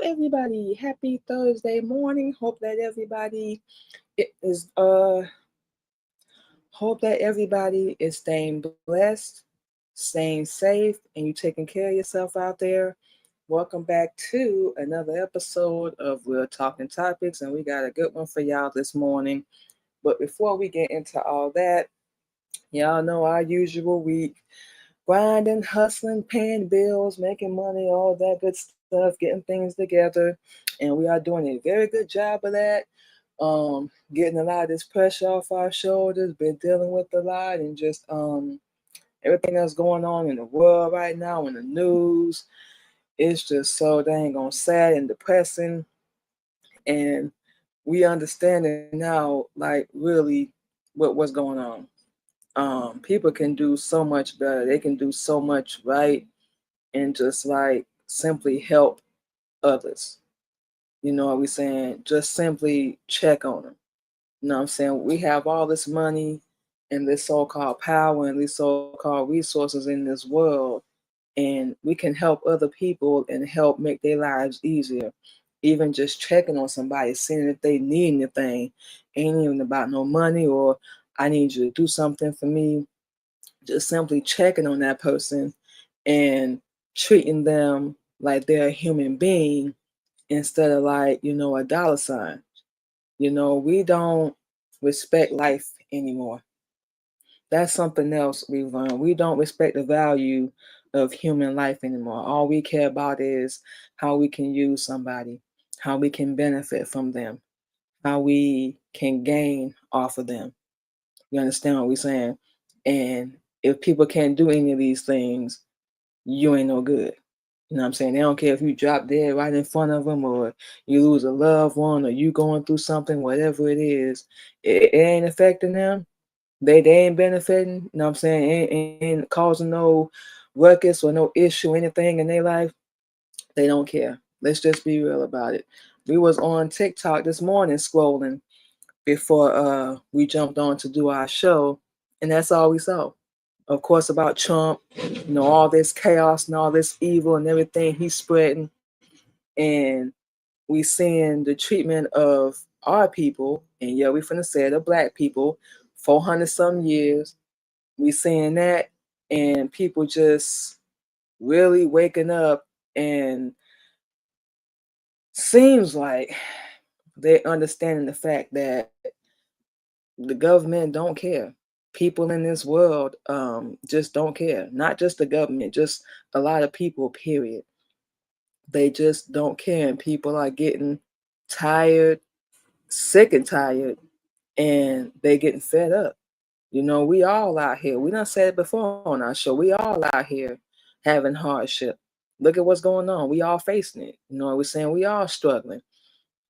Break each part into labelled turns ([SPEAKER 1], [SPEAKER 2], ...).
[SPEAKER 1] everybody. Happy Thursday morning. Is hope that everybody is staying blessed, staying safe, and you taking care of yourself out there. Welcome back to another episode of Real Talking Topics, and we got a good one for y'all this morning. But before we get into all that, y'all know our usual week grinding, hustling, paying bills, making money, all that good stuff, getting things together. And we are doing a very good job of that. Getting a lot of this pressure off our shoulders, been dealing with a lot, and just everything that's going on in the world right now in the news. It's just so dang on sad and depressing. And we understand it now, like really what's going on. People can do so much better. They can do so much right and just like simply help others. You know what we're saying? Just simply check on them. You know what I'm saying? We have all this money and this so-called power and these so-called resources in this world, and we can help other people and help make their lives easier. Even just checking on somebody, seeing if they need anything, ain't even about no money or I need you to do something for me. Just simply checking on that person and treating them like they're a human being instead of like, a dollar sign. We don't respect life anymore. That's something else we've learned. We don't respect the value of human life anymore. All we care about is how we can use somebody, how we can benefit from them, how we can gain off of them. You understand what we're saying? And if people can't do any of these things, you ain't no good. You know what I'm saying? They don't care if you drop dead right in front of them or you lose a loved one or you going through something, whatever it is, it ain't affecting them. They ain't benefiting, you know what I'm saying? Ain't causing no ruckus or no issue, anything in their life. They don't care. Let's just be real about it. We was on TikTok this morning scrolling before we jumped on to do our show, and that's all we saw. Of course, about Trump, all this chaos and all this evil and everything he's spreading. And we seeing the treatment of our people, and yeah, we finna say the black people, 400 some years. We seeing that, and people just really waking up, and seems like they're understanding the fact that the government don't care. People in this world just don't care. Not just the government, just a lot of people, period. They just don't care. And people are getting tired, sick and tired, and they getting fed up. We all out here. We done said it before on our show. We all out here having hardship. Look at what's going on. We all facing it. You know what we're saying? We all struggling.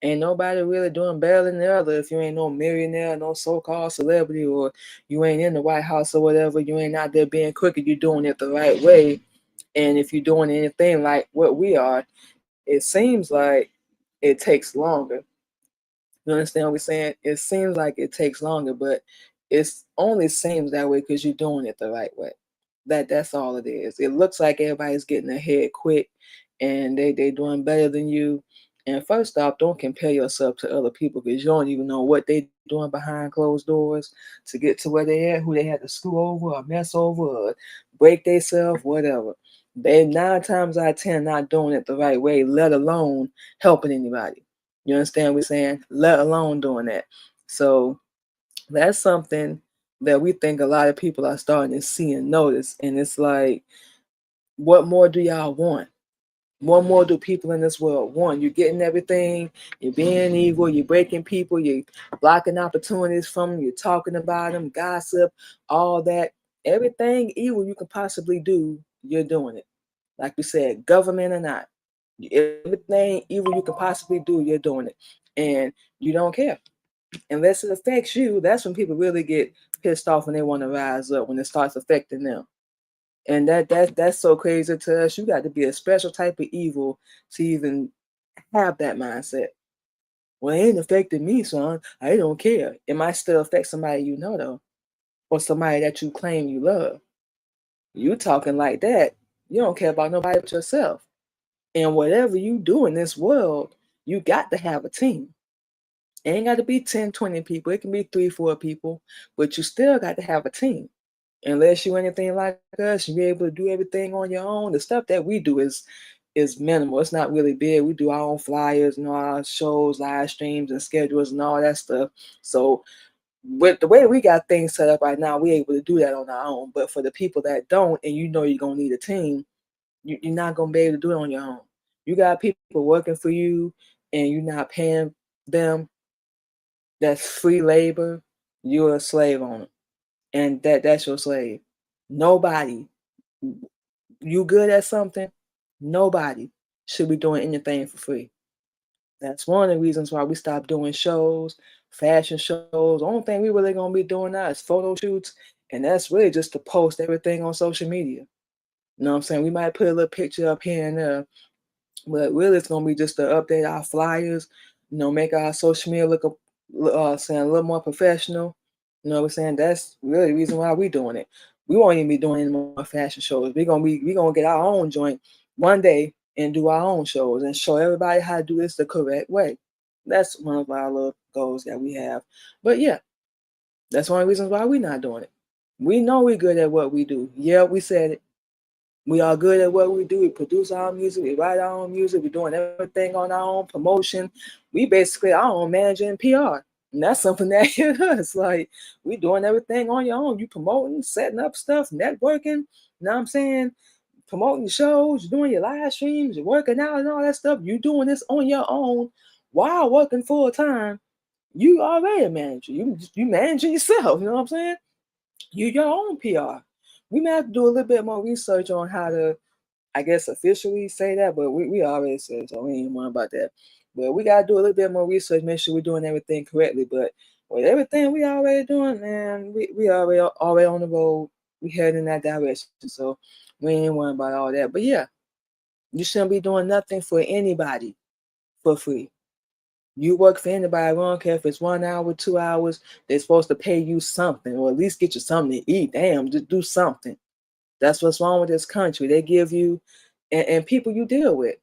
[SPEAKER 1] Ain't nobody really doing better than the other. If you ain't no millionaire, no so-called celebrity, or you ain't in the White House or whatever, you ain't out there being crooked, you're doing it the right way. And if you're doing anything like what we are, it seems like it takes longer. You understand what we're saying? It seems like it takes longer, but it only seems that way because you're doing it the right way. That's all it is. It looks like everybody's getting ahead quick and they doing better than you. And first off, don't compare yourself to other people because you don't even know what they doing behind closed doors to get to where they at, who they had to screw over or mess over or break themselves, whatever. They 9 times out of 10 not doing it the right way, let alone helping anybody. You understand what we're saying? Let alone doing that. So that's something that we think a lot of people are starting to see and notice. And it's like, what more do y'all want? What more do people in this world want? You're getting everything, you're being evil, you're breaking people, you're blocking opportunities from them, you're talking about them, gossip, all that. Everything evil you can possibly do, you're doing it. Like we said, government or not. Everything evil you can possibly do, you're doing it. And you don't care. Unless it affects you, that's when people really get pissed off when they want to rise up, when it starts affecting them. And that's so crazy to us. You got to be a special type of evil to even have that mindset. Well, it ain't affecting me, son. I don't care. It might still affect somebody you know though, or somebody that you claim you love. You talking like that, you don't care about nobody but yourself. And whatever you do in this world, you got to have a team. It ain't got to be 10, 20 people. It can be 3, 4 people, but you still got to have a team. Unless you anything like us, you be able to do everything on your own. The stuff that we do is minimal. It's not really big. We do our own flyers and all our shows, live streams, and schedules and all that stuff. So with the way we got things set up right now, we're able to do that on our own. But for the people that don't, and you know you're gonna need a team, you're not gonna be able to do it on your own. You got people working for you, and you're not paying them. That's free labor. You're a slave owner, and that's your slave. Nobody, you good at something, nobody should be doing anything for free. That's one of the reasons why we stopped doing shows, fashion shows. The only thing we really gonna be doing now is photo shoots, and that's really just to post everything on social media. You know what I'm saying? We might put a little picture up here and there, but really it's gonna be just to update our flyers, make our social media look saying a little more professional. You know what I'm saying? That's really the reason why we're doing it. We won't even be doing any more fashion shows. We're gonna get our own joint one day and do our own shows and show everybody how to do this the correct way. That's one of our little goals that we have. But yeah, that's one of the reasons why we're not doing it. We know we're good at what we do. Yeah, we said it. We are good at what we do. We produce our own music. We write our own music. We're doing everything on our own promotion. We basically our own manager and PR. And that's something that hit us. Like, we doing everything on your own. You promoting, setting up stuff, networking. You know what I'm saying? Promoting your shows, you're doing your live streams, you're working out and all that stuff. You doing this on your own while working full time. You already a manager. You managing yourself. You know what I'm saying? You your own PR. We may have to do a little bit more research on how to, I guess, officially say that, but we already said, so we ain't worried about that. But we gotta do a little bit more research, make sure we're doing everything correctly. But with everything we already doing, man, we already on the road. We head in that direction. So we ain't worried about all that. But yeah, you shouldn't be doing nothing for anybody for free. You work for anybody, I don't care if it's 1 hour, 2 hours, they're supposed to pay you something, or at least get you something to eat. Damn, just do something. That's what's wrong with this country. They give you, and people you deal with.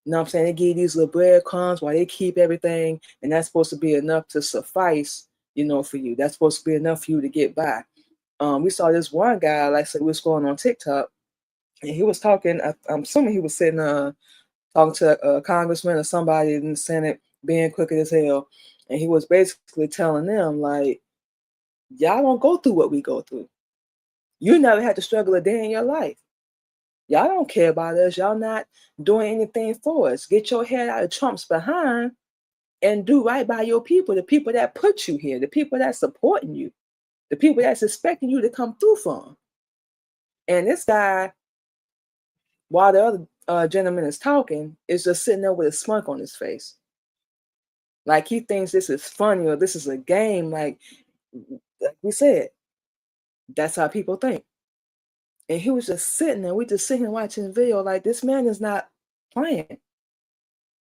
[SPEAKER 1] You know what I'm saying? They give you these little breadcrumbs while they keep everything, and that's supposed to be enough to suffice, for you. That's supposed to be enough for you to get by. We saw this one guy, like I said, we was going on TikTok, and he was talking. I'm assuming he was sitting talking to a congressman or somebody in the Senate, being crooked as hell, and he was basically telling them like, y'all don't go through what we go through. You never had to struggle a day in your life. Y'all don't care about us. Y'all not doing anything for us. Get your head out of Trump's behind and do right by your people, the people that put you here, the people that supporting you, the people that's expecting you to come through for them. And this guy, while the other gentleman is talking, is just sitting there with a smirk on his face. Like he thinks this is funny or this is a game. Like we said, that's how people think. And he was just sitting there. We just sitting and watching the video. Like, this man is not playing.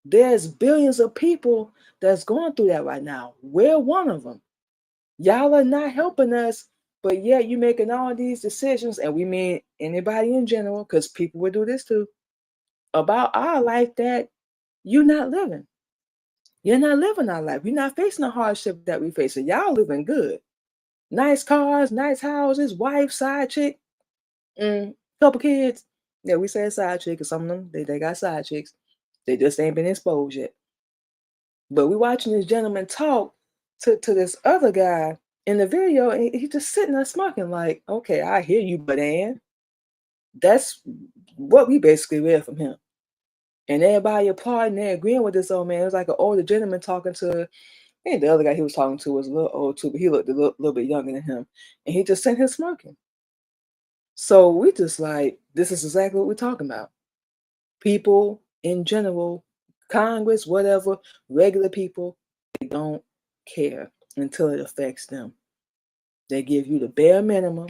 [SPEAKER 1] There's billions of people that's going through that right now. We're one of them. Y'all are not helping us, but yet you making all these decisions, and we mean anybody in general, because people will do this too, about our life that you're not living. You're not living our life. You're not facing the hardship that we face. Y'all living good. Nice cars, nice houses, wife, side chick, couple kids. Yeah, we say side chick, because some of them, they got side chicks. They just ain't been exposed yet. But we watching this gentleman talk to this other guy in the video, and he just sitting there smirking like, okay, I hear you, but Ann. That's what we basically read from him. And everybody applauding, they agreeing with this old man. It was like an older gentleman talking to, I think the other guy he was talking to was a little old too, but he looked a little bit younger than him. And he just sent him smirking. So we just like, this is exactly what we're talking about. People in general, Congress, whatever, regular people, they don't care until it affects them. They give you the bare minimum,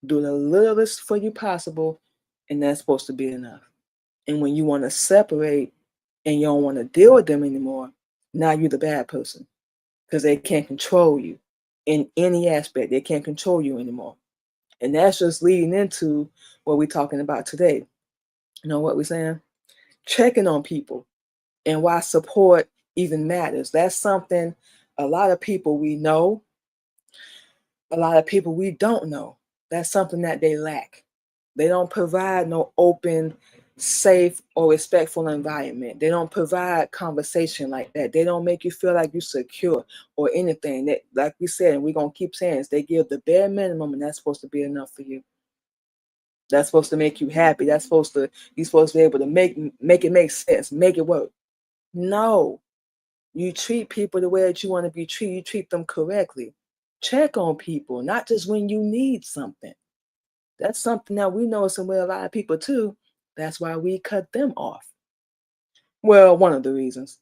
[SPEAKER 1] do the littlest for you possible, and that's supposed to be enough. And when you want to separate and you don't want to deal with them anymore, now you're the bad person because they can't control you in any aspect. They can't control you anymore. And that's just leading into what we're talking about today. You know what we're saying? Checking on people and why support even matters. That's something a lot of people we know, a lot of people we don't know. That's something that they lack. They don't provide no open, safe, or respectful environment. They don't provide conversation like that. They don't make you feel like you're secure or anything. That, like we said, and we're gonna keep saying this, they give the bare minimum, and that's supposed to be enough for you. That's supposed to make you happy. That's supposed to you're supposed to be able to make it make sense, make it work. No, you treat people the way that you want to be treated. You treat them correctly. Check on people, not just when you need something. That's something that we know some with a lot of people too. That's why we cut them off. Well, one of the reasons.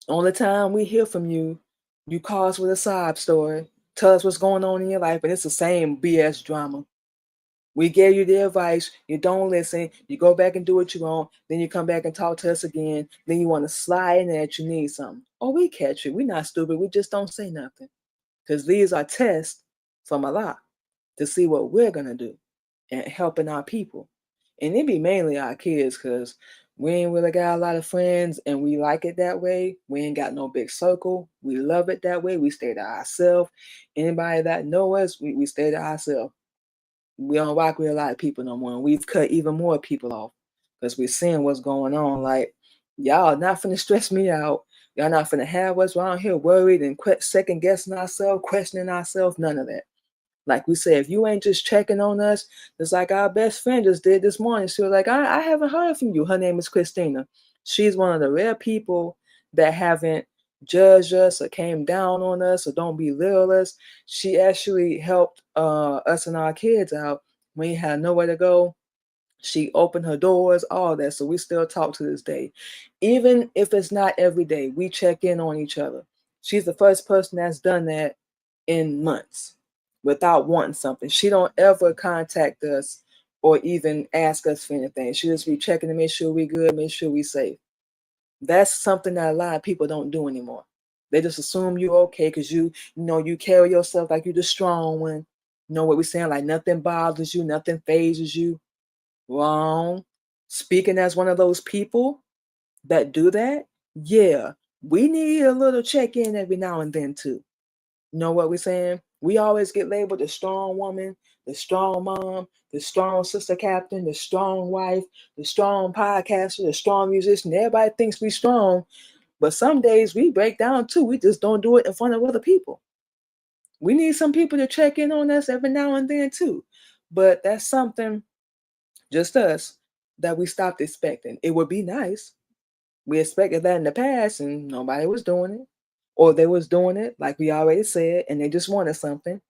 [SPEAKER 1] Only time we hear from you, you call us with a sob story, tell us what's going on in your life, and it's the same BS drama. We gave you the advice, you don't listen, you go back and do what you want, then you come back and talk to us again, then you want to slide in there that you need something. Oh, we catch it. We're not stupid. We just don't say nothing. Because these are tests from Allah to see what we're going to do and helping our people. And it be mainly our kids because we ain't really got a lot of friends and we like it that way. We ain't got no big circle. We love it that way. We stay to ourselves. Anybody that know us, we stay to ourselves. We don't rock with a lot of people no more. And we've cut even more people off because we're seeing what's going on. Like, y'all not finna stress me out. Y'all not finna have us around here worried and second guessing ourselves, questioning ourselves. None of that. Like we said, if you ain't just checking on us, it's like our best friend just did this morning. She was like, I haven't heard from you. Her name is Christina. She's one of the rare people that haven't judged us or came down on us or don't belittle us. She actually helped us and our kids out when we had nowhere to go. She opened her doors, all that. So we still talk to this day. Even if it's not every day, we check in on each other. She's the first person that's done that in months without wanting something. She don't ever contact us or even ask us for anything. She just be checking to make sure we good, make sure we safe. That's something that a lot of people don't do anymore. They just assume you're okay because you carry yourself like you're the strong one. You know what we're saying? Like nothing bothers you, nothing phases you. Wrong. Speaking as one of those people that do that, yeah, we need a little check in every now and then too. You know what we're saying? We always get labeled the strong woman, the strong mom, the strong sister captain, the strong wife, the strong podcaster, the strong musician. Everybody thinks we strong, but some days we break down too. We just don't do it in front of other people. We need some people to check in on us every now and then too. But that's something, just us, that we stopped expecting. It would be nice. We expected that in the past and nobody was doing it. Or they was doing it, like we already said, and they just wanted something.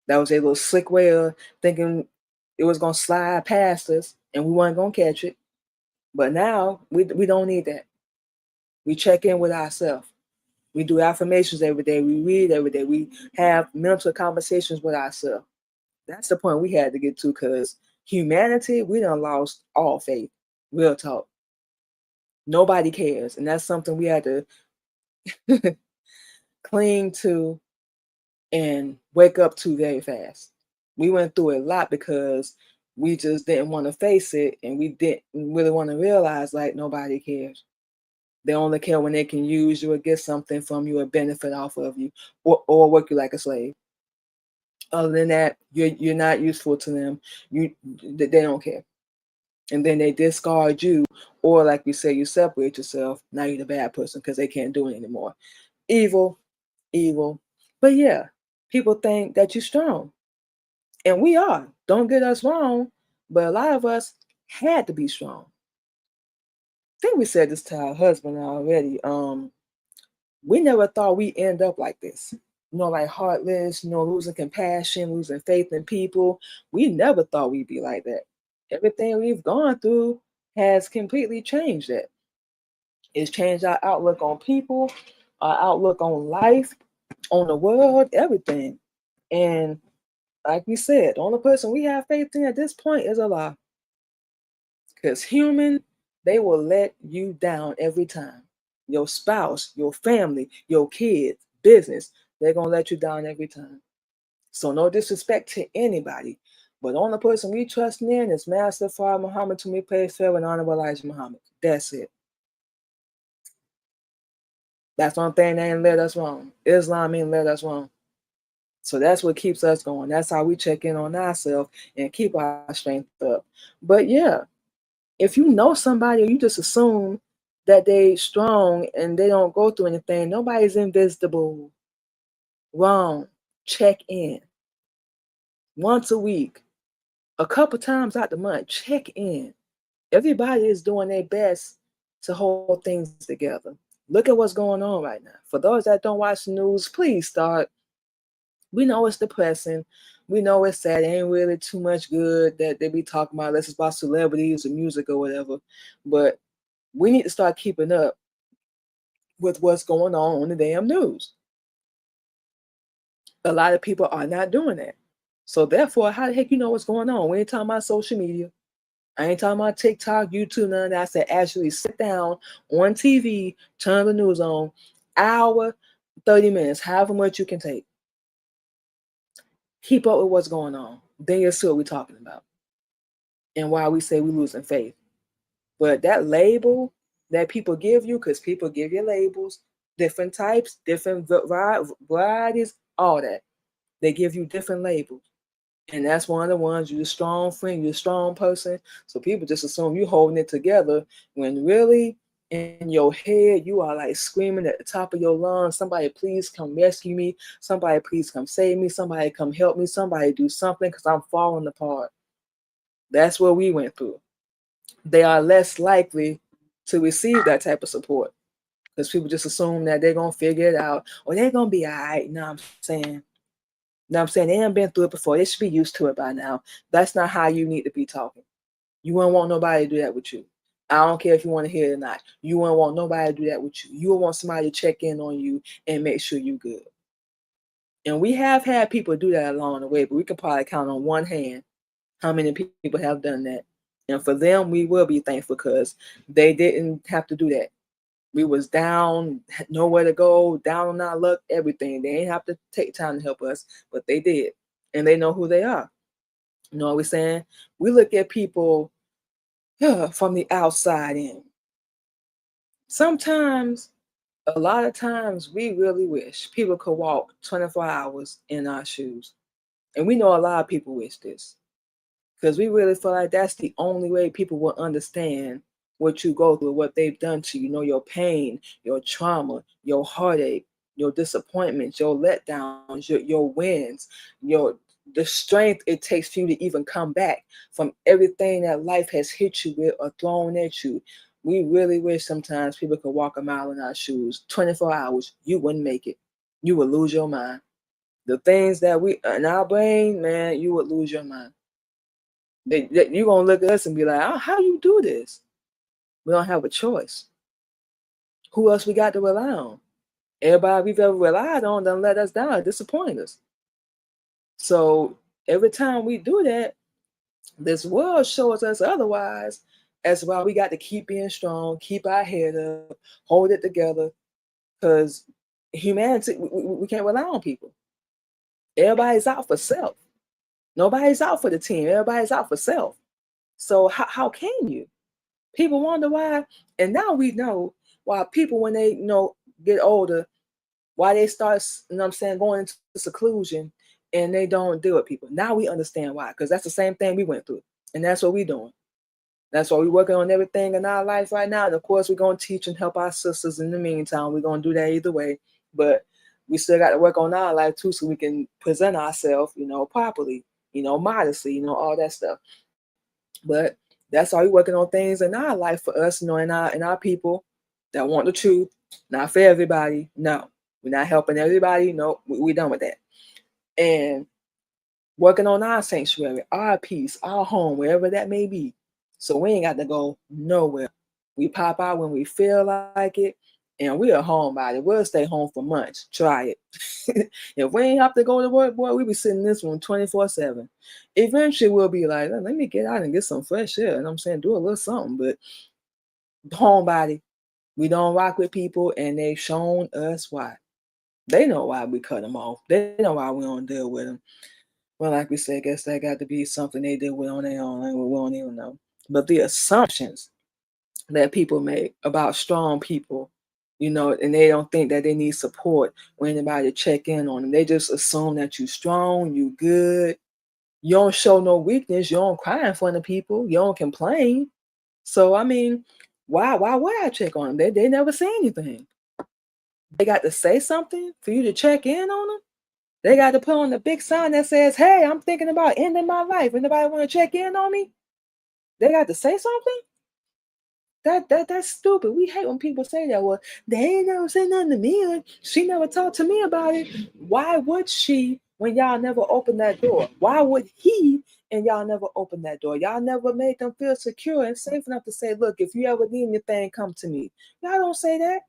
[SPEAKER 1] That was a little slick way of thinking it was gonna slide past us and we weren't gonna catch it. But now we don't need that. We check in with ourselves. We do affirmations every day. We read every day. We have mental conversations with ourselves. That's the point we had to get to because humanity, we done lost all faith. Real talk. Nobody cares. And that's something we had to cling to and wake up to very fast. We went through a lot because we just didn't want to face it and we didn't really want to realize like nobody cares. They only care when they can use you or get something from you or benefit off of you or work you like a slave. Other than that, you're not useful to them. They don't care. And then they discard you, or like you say, you separate yourself. Now you're the bad person because they can't do it anymore. Evil, evil. But yeah, people think that you're strong. And we are. Don't get us wrong. But a lot of us had to be strong. I think we said this to our husband already. We never thought we'd end up like this. Like heartless, losing compassion, losing faith in people. We never thought we'd be like that. Everything we've gone through has completely changed that. It's changed our outlook on people, our outlook on life, on the world, everything. And like we said, the only person we have faith in at this point is Allah. Because human, they will let you down every time. Your spouse, your family, your kids, business, they're going to let you down every time. So no disrespect to anybody, But the only person we trust in is Master Father Muhammad, to me praise fair and honorable Elijah Muhammad. That's it. That's one thing that ain't led us wrong. Islam ain't led us wrong. So that's what keeps us going. That's how we check in on ourselves and keep our strength up. But yeah, if you know somebody or you just assume that they strong and they don't go through anything, nobody's invisible. Wrong. Check in. Once a week, a couple times out the month, check in. Everybody is doing their best to hold things together. Look at what's going on right now. For those that don't watch the news, please start. We know it's depressing. We know it's sad. It ain't really too much good that they be talking about unless it's about celebrities or music or whatever. But we need to start keeping up with what's going on the damn news. A lot of people are not doing that. So therefore, how the heck you know what's going on? We ain't talking about social media. I ain't talking about TikTok, YouTube, none of that. I said actually sit down on TV, turn the news on, hour, 30 minutes, however much you can take. Keep up with what's going on. Then you'll see what we're talking about and why we say we're losing faith. But that label that people give you, because people give you labels, different types, different varieties, all that. They give you different labels. And that's one of the ones, you're a strong friend, you're a strong person. So people just assume you're holding it together when really in your head, you are like screaming at the top of your lungs, somebody please come rescue me. Somebody please come save me. Somebody come help me. Somebody do something because I'm falling apart. That's what we went through. They are less likely to receive that type of support because people just assume that they're going to figure it out or they're going to be all right. You know what I'm saying? Now I'm saying they haven't been through it before. They should be used to it by now. That's not how you need to be talking. You wouldn't want nobody to do that with you. I don't care if you want to hear it or not. You wouldn't want nobody to do that with you. You would want somebody to check in on you and make sure you're good. And we have had people do that along the way, but we can probably count on one hand how many people have done that. And for them, we will be thankful because they didn't have to do that. We was down, nowhere to go, down on our luck, everything. They ain't have to take time to help us, but they did. And they know who they are. You know what we're saying? We look at people from the outside in. Sometimes, a lot of times, we really wish people could walk 24 hours in our shoes. And we know a lot of people wish this. Because we really feel like that's the only way people will understand what you go through, what they've done to you. You know, your pain, your trauma, your heartache, your disappointments, your letdowns, your wins, the strength it takes for you to even come back from everything that life has hit you with or thrown at you. We really wish sometimes people could walk a mile in our shoes. 24 hours, you wouldn't make it. You would lose your mind. The things that we in our brain, man, you would lose your mind. You're gonna look at us and be like, oh, how you do this? We don't have a choice. Who else we got to rely on? Everybody we've ever relied on done let us down, disappoint us. So every time we do that, this world shows us otherwise. That's why we got to keep being strong, keep our head up, hold it together, because humanity, we can't rely on people. Everybody's out for self. Nobody's out for the team. Everybody's out for self. So how can you? People wonder why, and now we know why people, when they get older, why they start, going into seclusion and they don't deal with people. Now we understand why, because that's the same thing we went through, and that's what we're doing. That's why we're working on everything in our life right now. And of course, we're going to teach and help our sisters in the meantime. We're going to do that either way, but we still got to work on our life too, so we can present ourselves, properly, modestly, all that stuff. But that's why we're working on things in our life for us, in our people that want the truth. Not for everybody. No, we're not helping everybody. No, we're done with that. And working on our sanctuary, our peace, our home, wherever that may be. So we ain't got to go nowhere. We pop out when we feel like it, and we're a homebody. We'll stay home for months. Try it. If we ain't have to go to work, boy, we be sitting in this room 24/7. Eventually, we'll be like, let me get out and get some fresh air. And do a little something. But homebody, we don't rock with people, and they've shown us why. They know why we cut them off. They know why we don't deal with them. Well, like we said, I guess that got to be something they did with on their own, and we don't even know. But the assumptions that people make about strong people, and they don't think that they need support or anybody to check in on them. They just assume that you strong, you good, you don't show no weakness, you don't cry in front of people, you don't complain. So I mean, why would I check on them? They never say anything. They got to say something for you to check in on them. They got to put on the big sign that says, "Hey, I'm thinking about ending my life. Anybody want to check in on me?" They got to say something. That's stupid. We hate when people say that. Well, they ain't never say nothing to me. And she never talked to me about it. Why would she when y'all never opened that door? Why would he and y'all never opened that door? Y'all never made them feel secure and safe enough to say, "Look, if you ever need anything, come to me." Y'all don't say that.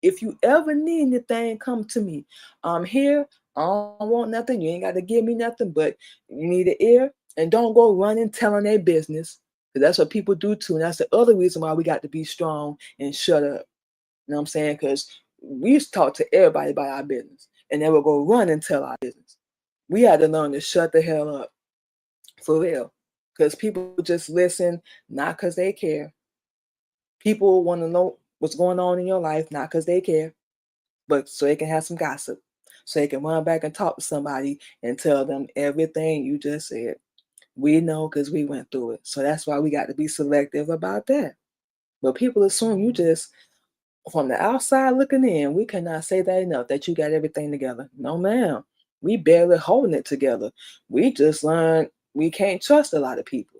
[SPEAKER 1] If you ever need anything, come to me. I'm here. I don't want nothing. You ain't got to give me nothing, but you need an ear. And don't go running telling their business. Because that's what people do too. And that's the other reason why we got to be strong and shut up. You know what I'm saying? Because we used to talk to everybody about our business. And they would go run and tell our business. We had to learn to shut the hell up. For real. Because people just listen, not because they care. People want to know what's going on in your life, not because they care, but so they can have some gossip, so they can run back and talk to somebody and tell them everything you just said. We know because we went through it. So that's why we got to be selective about that. But people assume you just, from the outside looking in, we cannot say that enough, that you got everything together. No, ma'am. We barely holding it together. We just learned we can't trust a lot of people.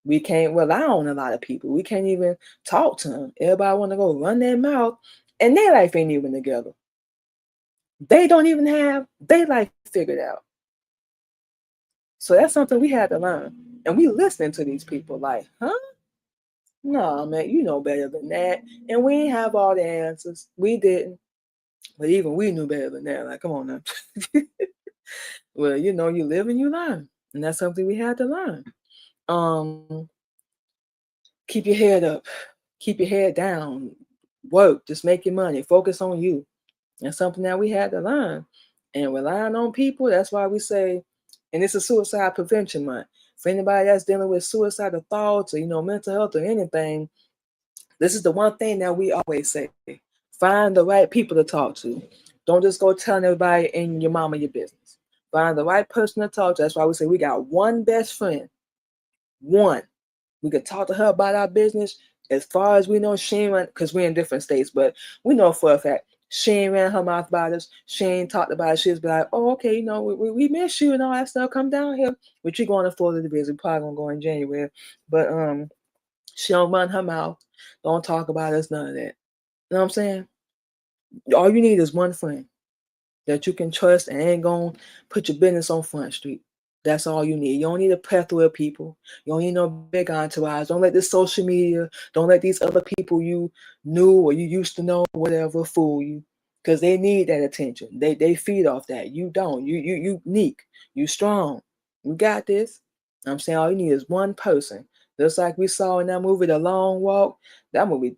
[SPEAKER 1] We can't rely on a lot of people. We can't even talk to them. Everybody want to go run their mouth, and their life ain't even together. They don't even have their life figured out. So that's something we had to learn. And we listening to these people like, huh? No, man, you know better than that. And we ain't have all the answers. We didn't. But even we knew better than that. Like, come on now. Well, you live and you learn. And that's something we had to learn. Um, Keep your head up. Keep your head down. Work. Just make your money. Focus on you. That's something that we had to learn. And relying on people, that's why we say, and this is Suicide Prevention Month. For anybody that's dealing with suicidal thoughts or, mental health or anything, this is the one thing that we always say. Find the right people to talk to. Don't just go telling everybody in your mama your business. Find the right person to talk to. That's why we say we got one best friend. One. We could talk to her about our business. As far as we know, she ain't run, because we're in different states, but we know for a fact she ain't ran her mouth about us. She ain't talked about it. She's be like, "Oh, okay, we miss you and all that stuff. Come down here." But you going to Florida to visit. Probably gonna go in January. But she don't run her mouth. Don't talk about us. None of that. You know what I'm saying? All you need is one friend that you can trust and ain't gonna put your business on Front Street. That's all you need. You don't need a plethora of people. You don't need no big entourage. Don't let this social media, don't let these other people you knew or you used to know, whatever, fool you. Because they need that attention. They feed off that. You don't. You unique. You strong. You got this. I'm saying all you need is one person. Just like we saw in that movie, The Long Walk. That movie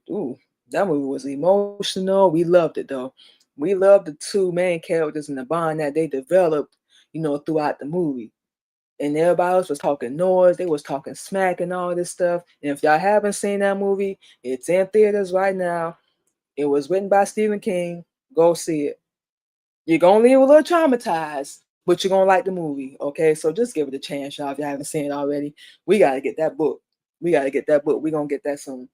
[SPEAKER 1] was emotional. We loved it though. We loved the two main characters and the bond that they developed, throughout the movie. And everybody else was talking noise, they was talking smack and all this stuff. And if y'all haven't seen that movie, it's in theaters right now. It was written by Stephen King. Go see it. You're gonna leave a little traumatized, but you're gonna like the movie. Okay, so just give it a chance, y'all. If you haven't seen it already, we gotta get that book. We gotta get that book. We're gonna get that soon.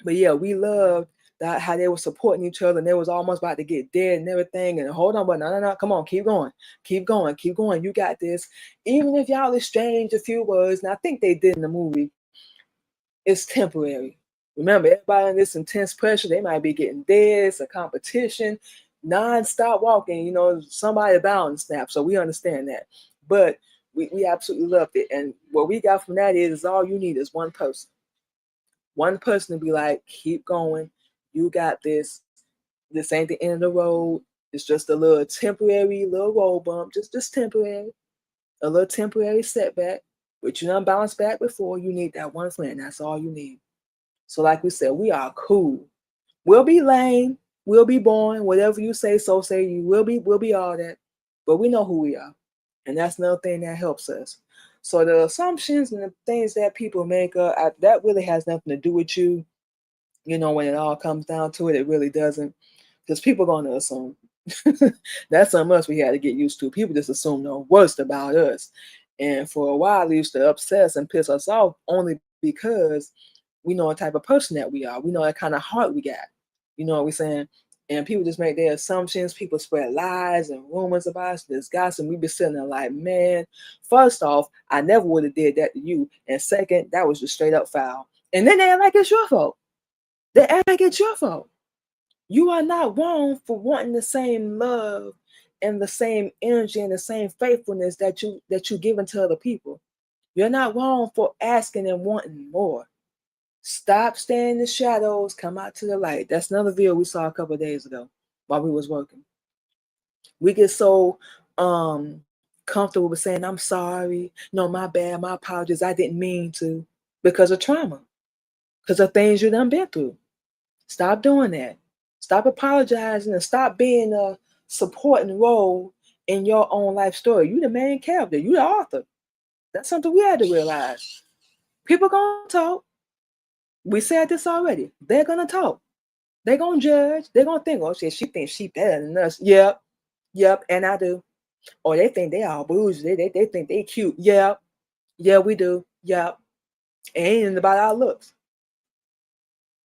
[SPEAKER 1] But yeah, we loved that how they were supporting each other and they was almost about to get dead and everything. And hold on, but no, come on, keep going, keep going, keep going. You got this. Even if y'all exchange a few words, and I think they did in the movie, it's temporary. Remember, everybody in this intense pressure, they might be getting dead. It's a competition, non-stop walking. Somebody bound and snap. So we understand that. But we absolutely loved it. And what we got from that is all you need is one person. One person to be like, keep going. You got this. This ain't the end of the road. It's just a little temporary little road bump. Just temporary. A little temporary setback. But you done bounced back before. You need that one friend. That's all you need. So like we said, we are cool. We'll be lame. We'll be boring. Whatever you say, so say you. We'll be all that. But we know who we are. And that's another thing that helps us. So the assumptions and the things that people make up, that really has nothing to do with you. When it all comes down to it, it really doesn't. Because people are going to assume. That's something else we had to get used to. People just assume the worst about us. And for a while, it used to upset us and piss us off only because we know what type of person that we are. We know what kind of heart we got. You know what we're saying? And people just make their assumptions. People spread lies and rumors about us. There's gossip. We be sitting there like, man, first off, I never would have did that to you. And second, that was just straight up foul. And then they act like it's your fault. They act like it's your fault. You are not wrong for wanting the same love and the same energy and the same faithfulness that you give into other people. You're not wrong for asking and wanting more. Stop staying in the shadows, come out to the light. That's another video we saw a couple of days ago while we was working. We get so comfortable with saying, I'm sorry, no, my bad, my apologies, I didn't mean to, because of trauma, because of things you done been through. Stop doing that. Stop apologizing and stop being a supporting role in your own life story. You the main character. You the author. That's something we had to realize. People gonna talk. We said this already. They're gonna talk. They're gonna judge. They're gonna think, oh shit, she thinks she better than us. Yep, and I do. Or they think they all bougie. They think they cute. Yeah, we do. Yep. And it ain't about our looks.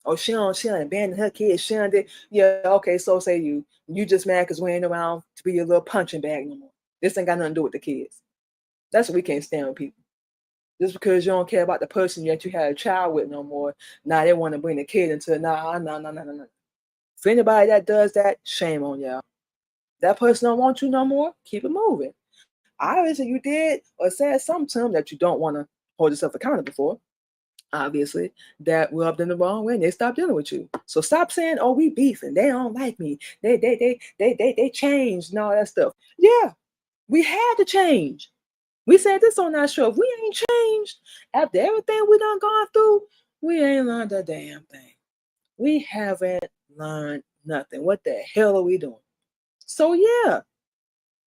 [SPEAKER 1] Oh, she don't abandon her kids. She don't did. Yeah, okay, so say you. You just mad because we ain't around to be your little punching bag no more. This ain't got nothing to do with the kids. That's what we can't stand with people. Just because you don't care about the person that you had a child with no more, now they want to bring the kid into it. No. For anybody that does that, shame on y'all. That person don't want you no more, keep it moving. Obviously, you did or said something to them that you don't want to hold yourself accountable for. Obviously, that rubbed them the wrong way and they stopped dealing with you. So stop saying, oh, we beefing. They don't like me. They changed and all that stuff. Yeah, we had to change. We said this on our show. If we ain't changed after everything we done gone through, we ain't learned a damn thing. We haven't learned nothing. What the hell are we doing? So yeah,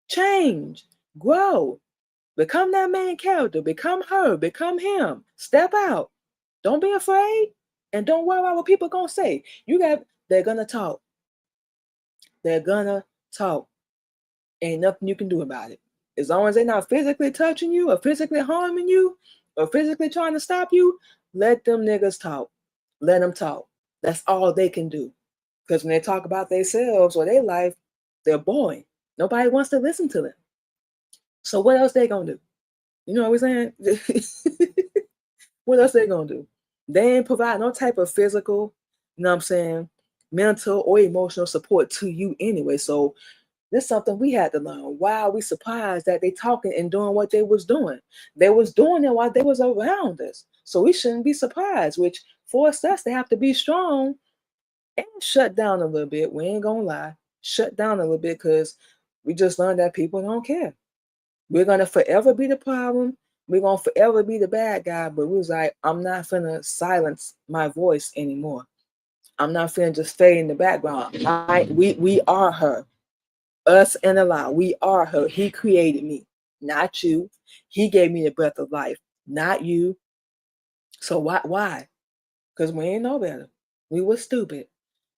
[SPEAKER 1] change, grow, become that main character, become her, become him, step out. Don't be afraid and don't worry about what people gonna say. They're gonna talk. They're gonna talk. Ain't nothing you can do about it. As long as they're not physically touching you or physically harming you or physically trying to stop you, let them niggas talk. Let them talk. That's all they can do. Because when they talk about themselves or their life, they're boring. Nobody wants to listen to them. So what else they gonna do? You know what we're saying? What else they gonna do? They ain't provide no type of physical, you know what I'm saying, mental or emotional support to you anyway. So this is something we had to learn. Why are we surprised that they talking and doing what they was doing? They was doing it while they was around us. So we shouldn't be surprised, which forced us to have to be strong and shut down a little bit. We ain't gonna lie. Shut down a little bit because we just learned that people don't care. We're gonna forever be the problem. We're gonna forever be the bad guy. But we was like, I'm not finna silence my voice anymore. I'm not finna just stay in the background. We are her. Us and Allah. We are her. He created me, not you. He gave me the breath of life, not you. So why? Because we ain't know better. We were stupid.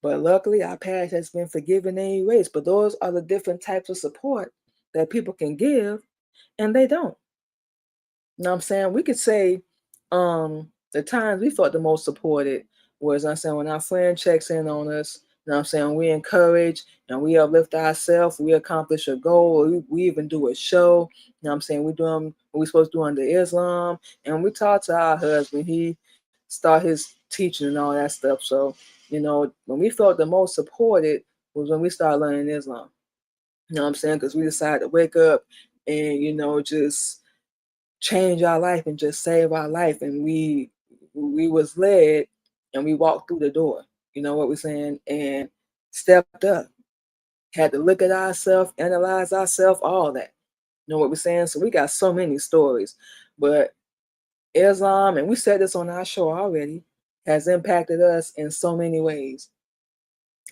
[SPEAKER 1] But luckily our past has been forgiven and erased. But those are the different types of support that people can give and they don't. You know what I'm saying? We could say the times we felt the most supported was, I'm saying, when our friend checks in on us, you know what I'm saying, we encourage and we uplift ourselves, we accomplish a goal, we even do a show, you know what I'm saying, we do them what we supposed to do under Islam, and we talk to our husband, he start his teaching and all that stuff. So, when we felt the most supported was when we started learning Islam. You know what I'm saying? Because we decided to wake up and, just change our life and just save our life. And we was led and we walked through the door, you know what we're saying, and stepped up, had to look at ourselves, analyze ourselves, all that. You know what we're saying? So we got so many stories. But Islam, and we said this on our show already, has impacted us in so many ways.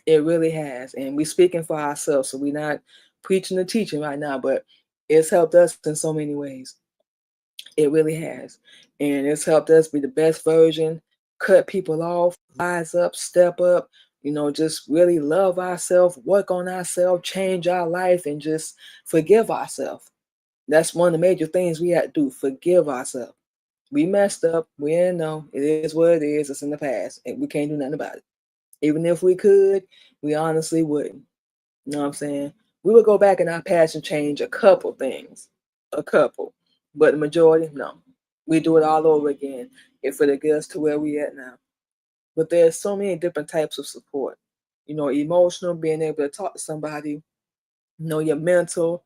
[SPEAKER 1] It really has. And we're speaking for ourselves. So we're not preaching or teaching right now, but It's helped us in so many ways. It really has. And it's helped us be the best version, cut people off, rise up, step up, just really love ourselves, work on ourselves, change our life, and just forgive ourselves. That's one of the major things we had to do, forgive ourselves. We messed up. We didn't know. It is what it is. It's in the past. And we can't do nothing about it. Even if we could, we honestly wouldn't. You know what I'm saying? We would go back in our past and change a couple things. A couple. But the majority, no. We do it all over again if it get us to where we at now. But there's so many different types of support. Emotional, being able to talk to somebody, your mental,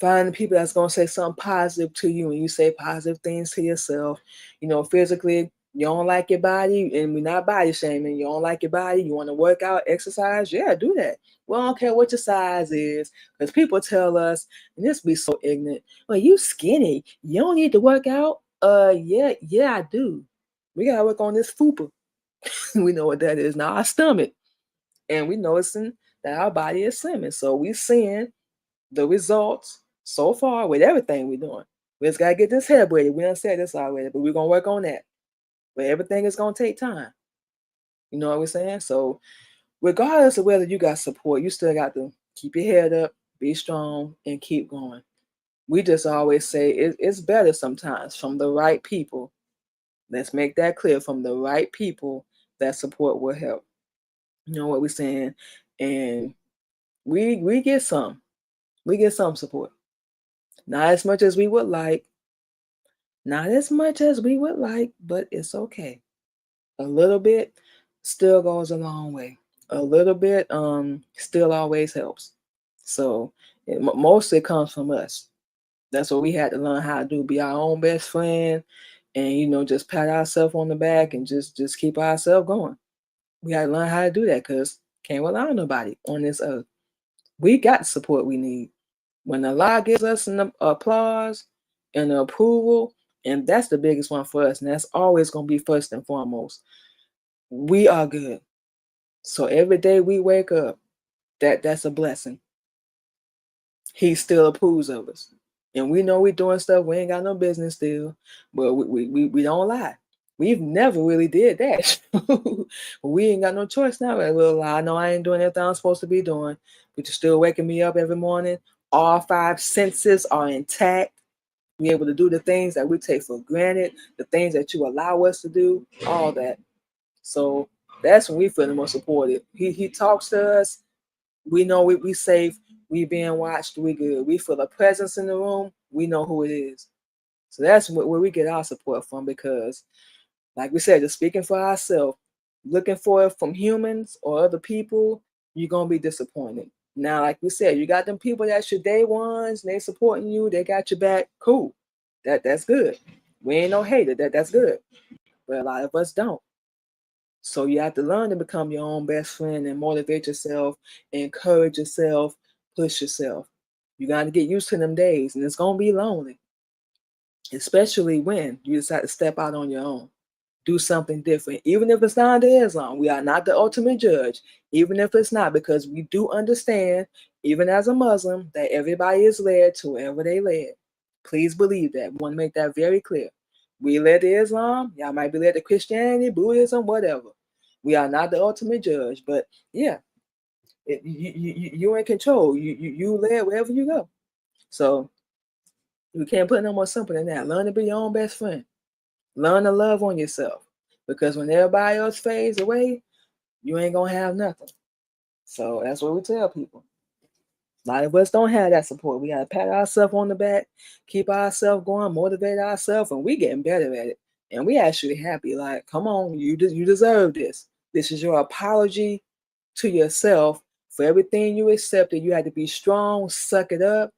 [SPEAKER 1] find the people that's going to say something positive to you and you say positive things to yourself. Physically, you don't like your body, and we're not body shaming. You don't like your body, you want to work out, exercise, yeah, do that. We don't care what your size is, because people tell us, and this be so ignorant, well, you skinny, you don't need to work out. Yeah, I do. We gotta work on this fupa. We know what that is now, our stomach. And we noticing that our body is slimming. So we seeing the results so far with everything we're doing. We just gotta get this head weighted. We done said this already, but we're gonna work on that. But everything is gonna take time. You know what we're saying? So regardless of whether you got support, you still got to keep your head up, be strong, and keep going. We just always say it's better sometimes from the right people. Let's make that clear, from the right people, that support will help. You know what we're saying? And we get some. We get some support. Not as much as we would like. Not as much as we would like, but it's okay. A little bit still goes a long way. A little bit still always helps. So mostly comes from us. That's what we had to learn how to do, be our own best friend, and just pat ourselves on the back and just keep ourselves going. We had to learn how to do that, because can't rely on nobody on this earth. We got the support we need. When Allah gives us an applause and the approval, and that's the biggest one for us, and that's always going to be first and foremost, we are good. So every day we wake up, that's a blessing. He still approves of us. And we know we're doing stuff we ain't got no business still, but we don't lie. We've never really did that. We ain't got no choice now. I will lie. I know I ain't doing everything I'm supposed to be doing, but you're still waking me up every morning. All 5 senses are intact. Be able to do the things that we take for granted, the things that you allow us to do, all that. So that's when we feel the most supported. He talks to us. We know we safe. We being watched. We good. We feel a presence in the room. We know who it is. So that's where we get our support from, because, like we said, just speaking for ourselves, looking for it from humans or other people, you're going to be disappointed. Now, like we said, you got them people that's your day ones, and they supporting you, they got your back, cool. That's good. We ain't no hater, that's good. But a lot of us don't. So you have to learn to become your own best friend and motivate yourself, encourage yourself, push yourself. You got to get used to them days, and it's going to be lonely, especially when you decide to step out on your own. Do something different, even if it's not Islam. We are not the ultimate judge, even if it's not, because we do understand, even as a Muslim, that everybody is led to wherever they led. Please believe that. We want to make that very clear. We led to Islam, y'all might be led to Christianity, Buddhism, whatever. We are not the ultimate judge, but yeah, you're in control. You led wherever you go. So we can't put no more simple than that. Learn to be your own best friend. Learn to love on yourself, because when everybody else fades away, you ain't gonna have nothing. So that's what we tell people. A lot of us don't have that support. We gotta pat ourselves on the back, keep ourselves going, motivate ourselves, and we getting better at it. And we actually happy. Like, come on, you deserve this. This is your apology to yourself for everything you accepted. You had to be strong, suck it up.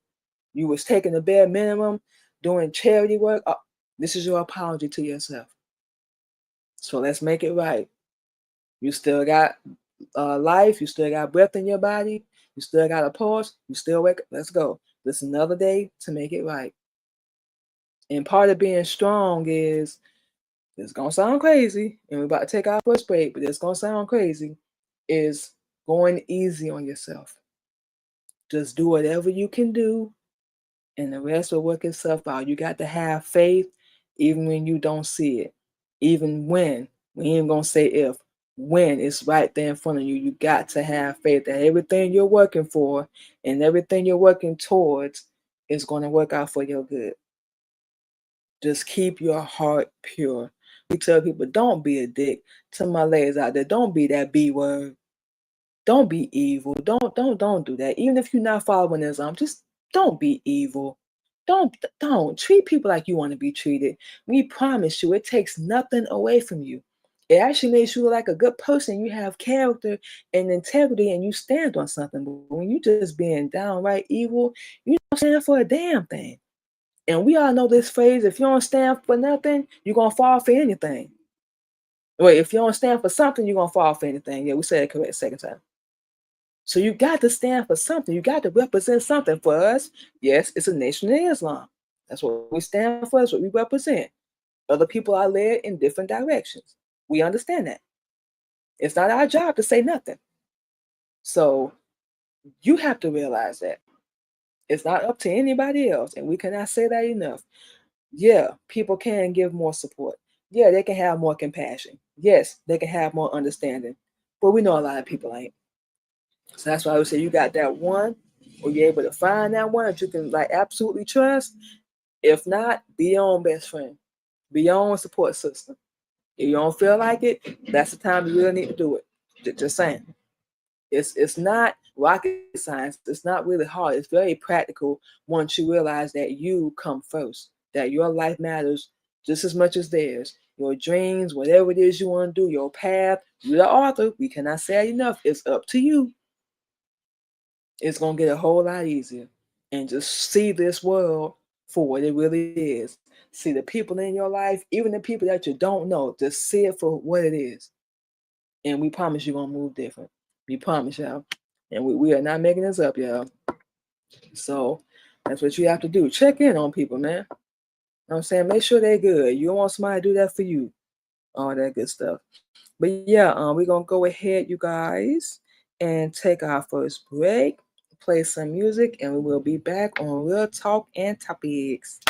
[SPEAKER 1] You was taking the bare minimum, doing charity work. This is your apology to yourself. So let's make it right. You still got life. You still got breath in your body. You still got a pulse. You still wake up. Let's go. This is another day to make it right. And part of being strong is, it's going to sound crazy, and we're about to take our first break, but it's going to sound crazy, is going easy on yourself. Just do whatever you can do and the rest will work itself out. You got to have faith even when you don't see it. Even when, we ain't gonna say if, when it's right there in front of you, you got to have faith that everything you're working for and everything you're working towards is going to work out for your good. Just keep your heart pure. We tell people, don't be a dick. To my ladies out there, don't be that B word. Don't be evil. Don't do that. Even if you're not following Islam, just don't be evil. Don't treat people like you want to be treated. We promise you, it takes nothing away from you. It actually makes you look like a good person. You have character and integrity, and you stand on something. But when you just being downright evil, you don't stand for a damn thing. And we all know this phrase: if you don't stand for nothing, you're gonna fall for anything. Wait, if you don't stand for something, you're gonna fall for anything. Yeah, we said it correct second time. So you got to stand for something. You got to represent something. For us, yes, it's a nation of Islam. That's what we stand for. That's what we represent. Other people are led in different directions. We understand that. It's not our job to say nothing. So you have to realize that. It's not up to anybody else. And we cannot say that enough. Yeah, people can give more support. Yeah, they can have more compassion. Yes, they can have more understanding. But we know a lot of people ain't. So that's why I would say you got that one, or you're able to find that one that you can like absolutely trust. If not, be your own best friend. Be your own support system. If you don't feel like it, that's the time you really need to do it. Just saying. It's not rocket science. It's not really hard. It's very practical once you realize that you come first, that your life matters just as much as theirs. Your dreams, whatever it is you want to do, your path, you're the author. We cannot say it enough. It's up to you. It's going to get a whole lot easier. And just see this world for what it really is. See the people in your life, even the people that you don't know, just see it for what it is. And we promise you're going to move different. We promise, y'all. And we are not making this up, y'all. So that's what you have to do. Check in on people, man. You know what I'm saying? Make sure they're good. You don't want somebody to do that for you. All that good stuff. But yeah, we're going to go ahead, you guys, and take our first break, play some music, and we will be back on Real Talk and Topics.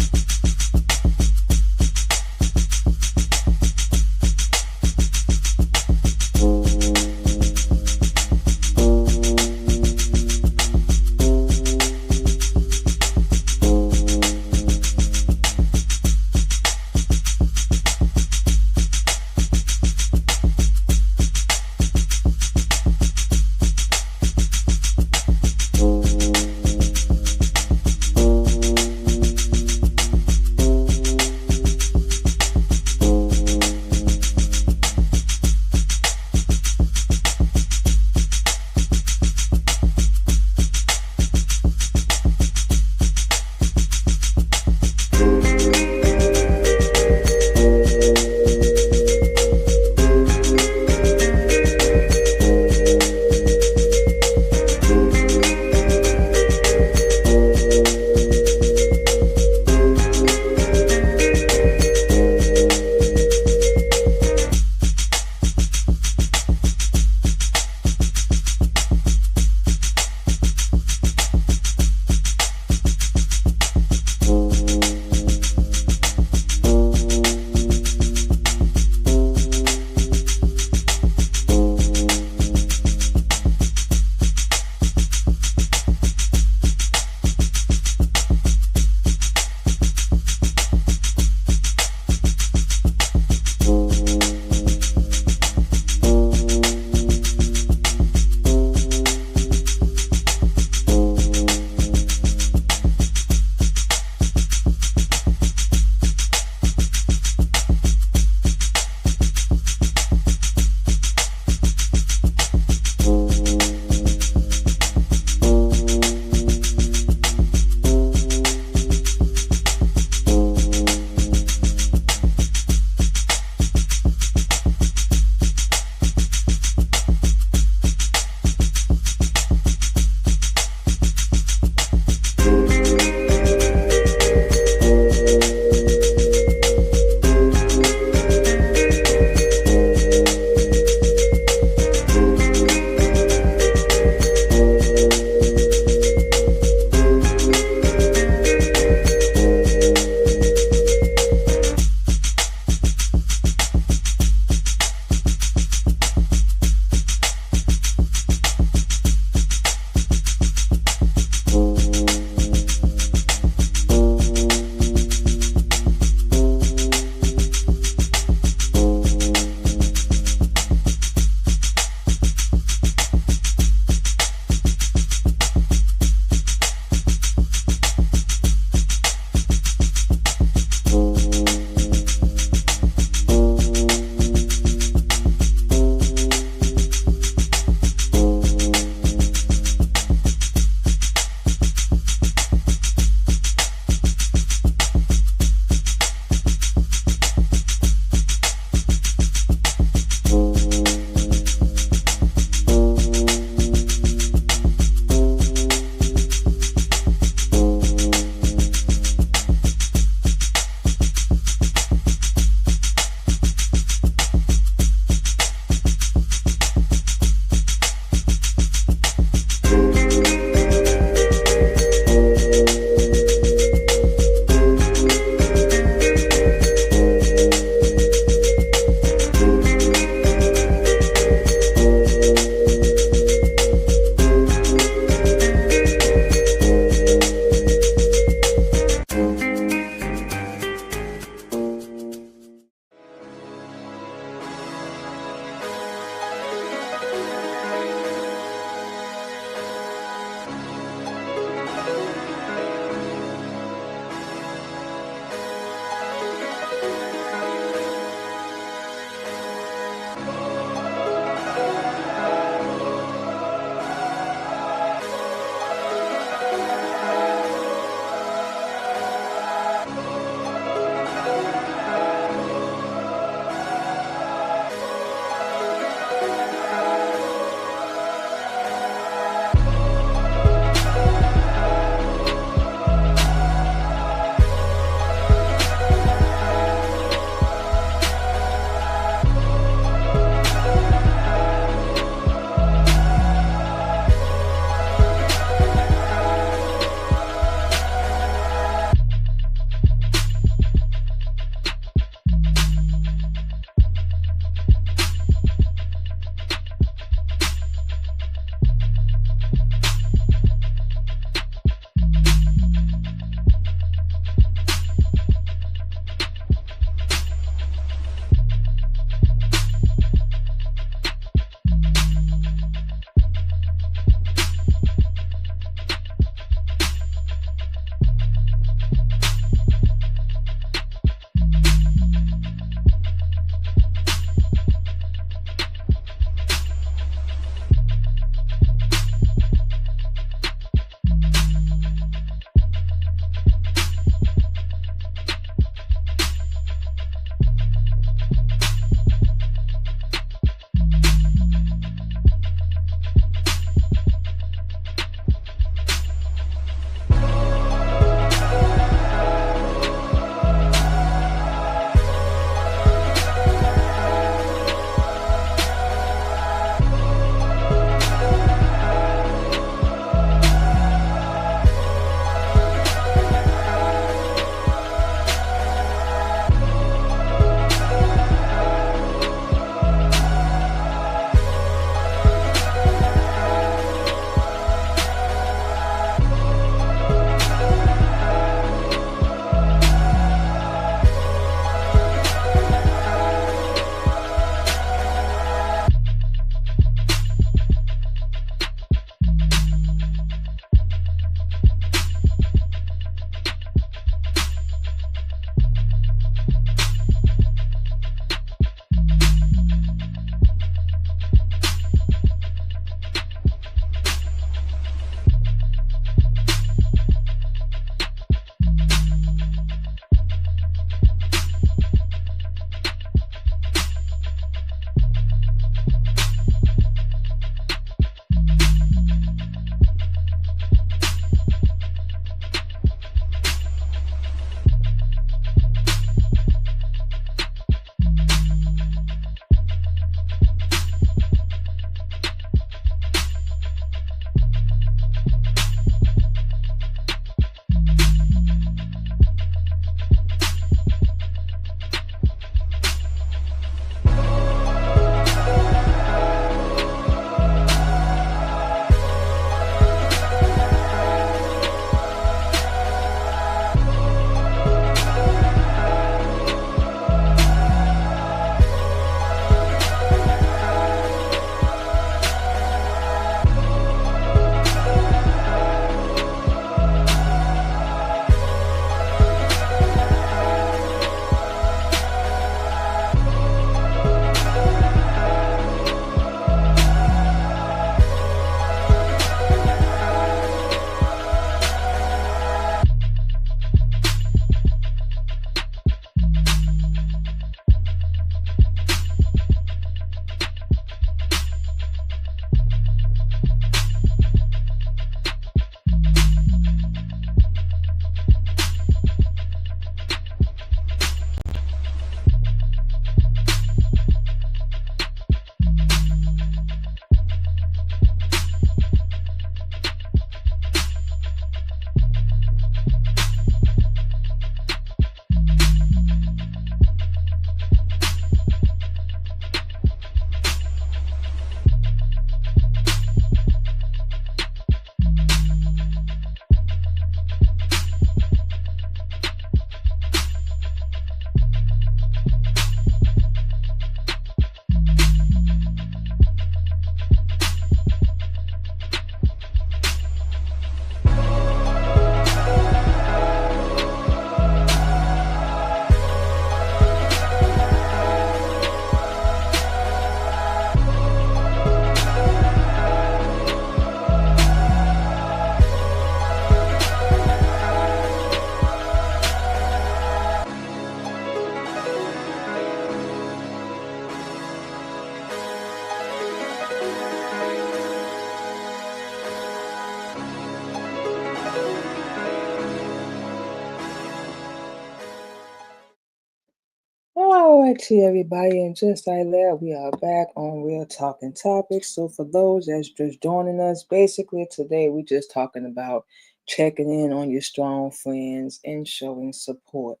[SPEAKER 1] Alrighty, everybody, and just like that, we are back on Real Talking Topics. So, for those that's just joining us, basically today we're just talking about checking in on your strong friends and showing support.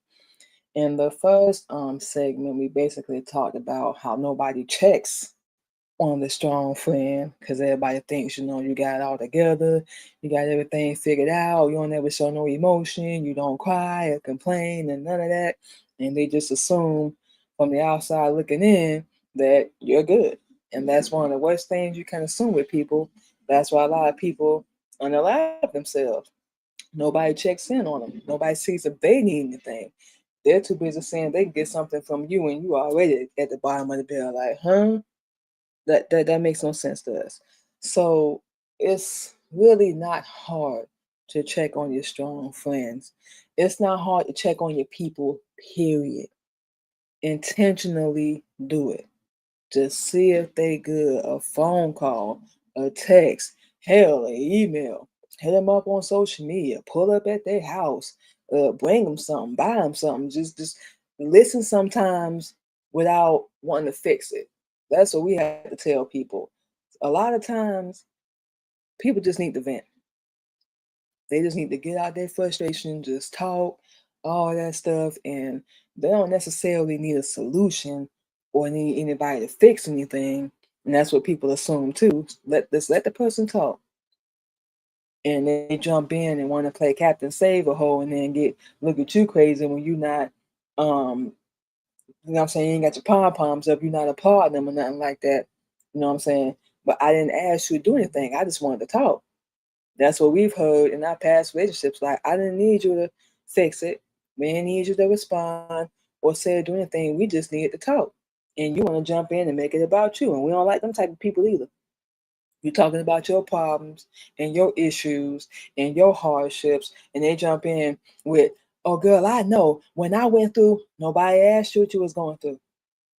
[SPEAKER 1] In the first segment, we basically talked about how nobody checks on the strong friend because everybody thinks you got it all together, you got everything figured out, you don't ever show no emotion, you don't cry or complain and none of that, and they just assume from the outside looking in that you're good. And that's one of the worst things you can assume with people. That's why a lot of people unalive themselves. Nobody checks in on them. Nobody sees if they need anything. They're too busy saying they can get something from you and you already at the bottom of the bill, like, huh? That makes no sense to us. So it's really not hard to check on your strong friends. It's not hard to check on your people, period. Intentionally do it. Just see if they good. A phone call, a text, hell, an email. Hit them up on social media. Pull up at their house. Bring them something. Buy them something. Just listen sometimes without wanting to fix it. That's what we have to tell people. A lot of times, people just need to vent. They just need to get out their frustration, just talk, all that stuff, and they don't necessarily need a solution or need anybody to fix anything. And that's what people assume too. Let the person talk, and they jump in and want to play Captain Save a hole, and then get look at you crazy when you not, um, you know what I'm saying? You ain't got your pom poms up. You're not applauding them or nothing like that. You know what I'm saying? But I didn't ask you to do anything. I just wanted to talk. That's what we've heard in our past relationships. Like, I didn't need you to fix it. We didn't need you to respond or say or do anything. We just needed to talk. And you want to jump in and make it about you. And we don't like them type of people either. You're talking about your problems and your issues and your hardships, and they jump in with, oh, girl, I know when I went through, nobody asked you what you was going through.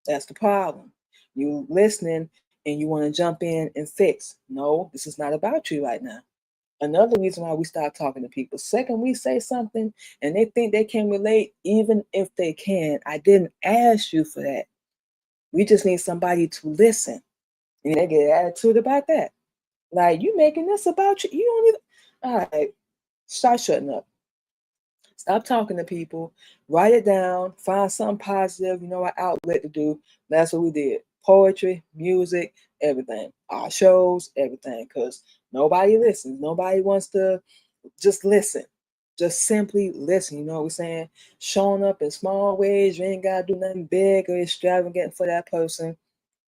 [SPEAKER 1] That's the problem. You listening and you want to jump in and fix. No, this is not about you right now. Another reason why we start talking to people. Second, we say something and they think they can relate, even if they can. I didn't ask you for that. We just need somebody to listen. And they get an attitude about that. Like, you making this about you. You don't even. All right, start shutting up. Stop talking to people. Write it down. Find something positive. You know, our outlet to do. That's what we did. Poetry, music, everything. Our shows, everything. Because nobody listens. Nobody wants to just listen. Just simply listen. You know what we're saying? Showing up in small ways. You ain't got to do nothing big or extravagant for that person.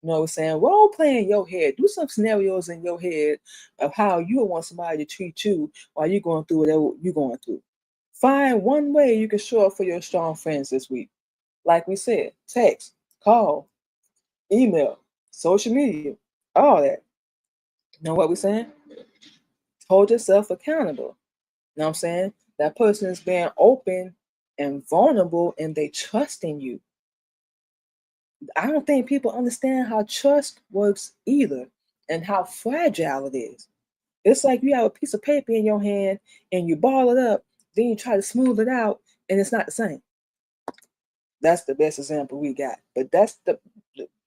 [SPEAKER 1] You know what I'm saying? Role play in your head. Do some scenarios in your head of how you would want somebody to treat you while you're going through whatever you're going through. Find one way you can show up for your strong friends this week. Like we said, text, call, email, social media, all that. You know what we're saying? Hold yourself accountable. You know what I'm saying? That person is being open and vulnerable and they trust in you. I don't think people understand how trust works either and how fragile it is. It's like you have a piece of paper in your hand and you ball it up, then you try to smooth it out, and it's not the same. That's the best example we got. But that's the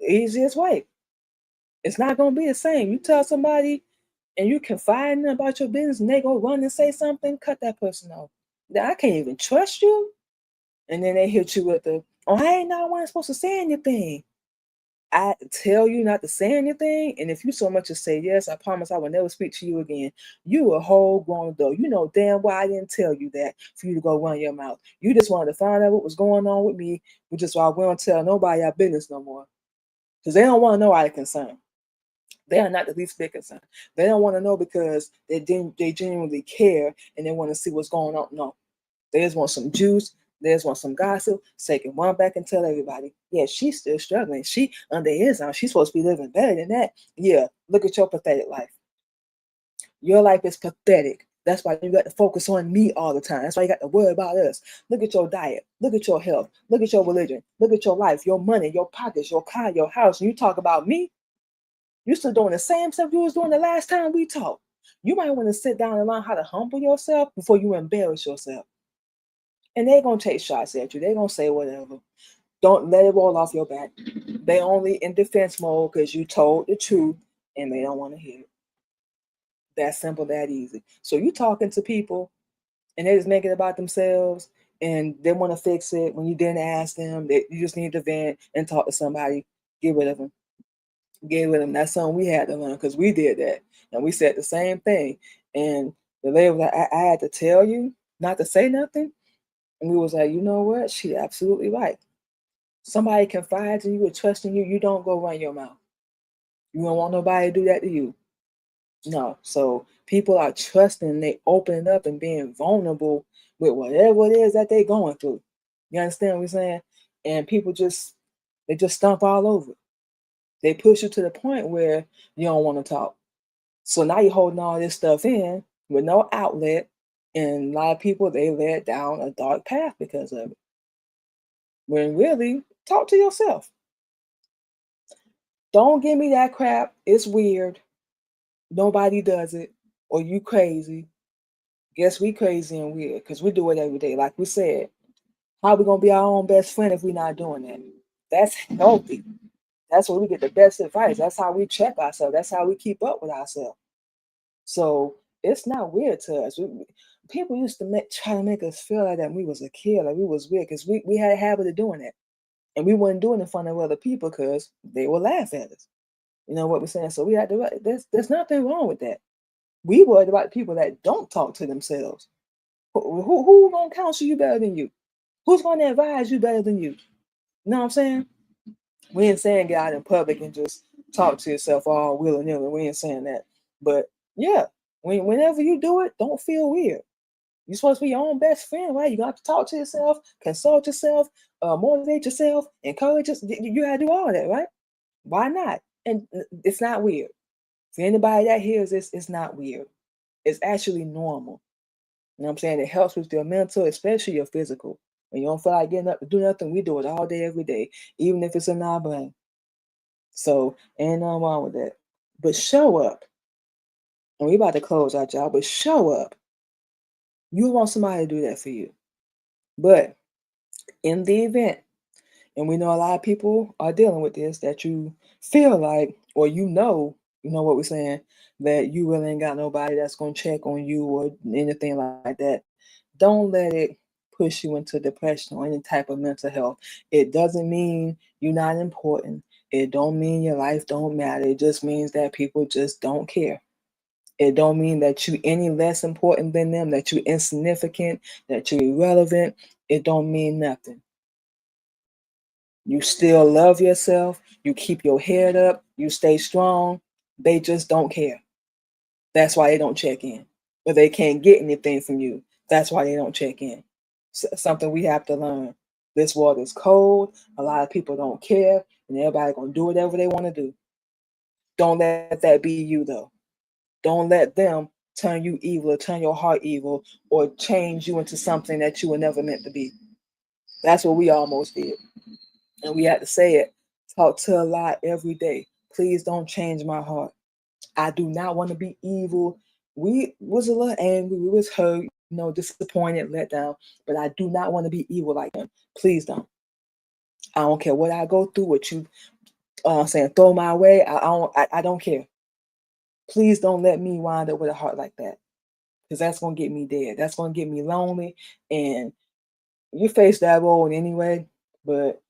[SPEAKER 1] easiest way. It's not going to be the same. You tell somebody and you confide in them about your business and they go run and say something, cut that person off. Now, I can't even trust you. And then they hit you with the, oh, I ain't know I wasn't supposed to say anything. I tell you not to say anything, and if you so much as say yes, I promise I will never speak to you again. You a whole grown adult. You know damn well I didn't tell you that for you to go run your mouth. You just wanted to find out what was going on with me, which is why we don't tell nobody our business no more. Because they don't want to know our concern. They are not the least bit concerned. They don't want to know because they genuinely care and they want to see what's going on. No, they just want some juice. They just want some gossip. So they can run back and tell everybody, yeah, she's still struggling. She under his arm. She's supposed to be living better than that. Yeah, look at your pathetic life. Your life is pathetic. That's why you got to focus on me all the time. That's why you got to worry about us. Look at your diet. Look at your health. Look at your religion. Look at your life, your money, your pockets, your car, your house. And you talk about me, you still doing the same stuff you was doing the last time we talked. You might want to sit down and learn how to humble yourself before you embarrass yourself. And they're gonna take shots at you. They're gonna say whatever. Don't let it roll off your back. They only in defense mode because you told the truth and they don't want to hear it. That simple, that easy. So you talking to people and they just make it about themselves and they want to fix it when you didn't ask them. That you just need to vent and talk to somebody. Get rid of them. Get rid of them. That's something we had to learn because we did that and we said the same thing. And the lady was like, I had to tell you not to say nothing. And we was like, you know what? She absolutely right. Somebody confides in you or trusts in you, you don't go run your mouth. You don't want nobody to do that to you. No. So people are trusting, they opening up and being vulnerable with whatever it is that they're going through. You understand what I'm saying? And people they just stomp all over. They push you to the point where you don't want to talk. So now you're holding all this stuff in with no outlet. And a lot of people they led down a dark path because of it. When really, talk to yourself. Don't give me that crap. It's weird. Nobody does it. Or you crazy. Guess we crazy and weird because we do it every day. Like we said, how we gonna be our own best friend if we're not doing that? That's healthy. That's where we get the best advice. That's how we check ourselves. That's how we keep up with ourselves. So it's not weird to us. People used to try to make us feel like that we was a kid, like we was weird, because we had a habit of doing that. And we wouldn't do it in front of other people because they would laugh at us. You know what we're saying? So we had to, there's nothing wrong with that. We worried about people that don't talk to themselves. Who gonna counsel you better than you? Who's gonna advise you better than you? You know what I'm saying? We ain't saying get out in public and just talk to yourself all willy-nilly. We ain't saying that. But yeah, whenever you do it, don't feel weird. You're supposed to be your own best friend, right? You got to talk to yourself, consult yourself, motivate yourself, encourage yourself. You gotta do all that, right? Why not? And it's not weird. For anybody that hears this, it's not weird. It's actually normal. You know what I'm saying? It helps with your mental, especially your physical. When you don't feel like getting up to do nothing, we do it all day, every day, even if it's in our brain. So ain't nothing wrong with that. But show up. And we about to close our job, but show up. You want somebody to do that for you. But in the event, and we know a lot of people are dealing with this, that you feel like, or you know what we're saying, that you really ain't got nobody that's gonna check on you or anything like that. Don't let it push you into depression or any type of mental health. It doesn't mean you're not important. It don't mean your life don't matter. It just means that people just don't care. It don't mean that you any less important than them, that you insignificant, that you're irrelevant. It don't mean nothing. You still love yourself. You keep your head up. You stay strong. They just don't care. That's why they don't check in. But they can't get anything from you. That's why they don't check in. Something we have to learn. This world is cold. A lot of people don't care, and everybody gonna do whatever they want to do. Don't let that be you though. Don't let them turn you evil or turn your heart evil or change you into something that you were never meant to be. That's what we almost did. And we had to say it. Talk to a lot every day. Please don't change my heart. I do not want to be evil. We was a little angry. We was hurt, disappointed, let down. But I do not want to be evil like them. Please don't. I don't care what I go through. What you saying? Throw my way. I don't care. Please don't let me wind up with a heart like that, because that's gonna get me dead. That's gonna get me lonely. And you face that road anyway. But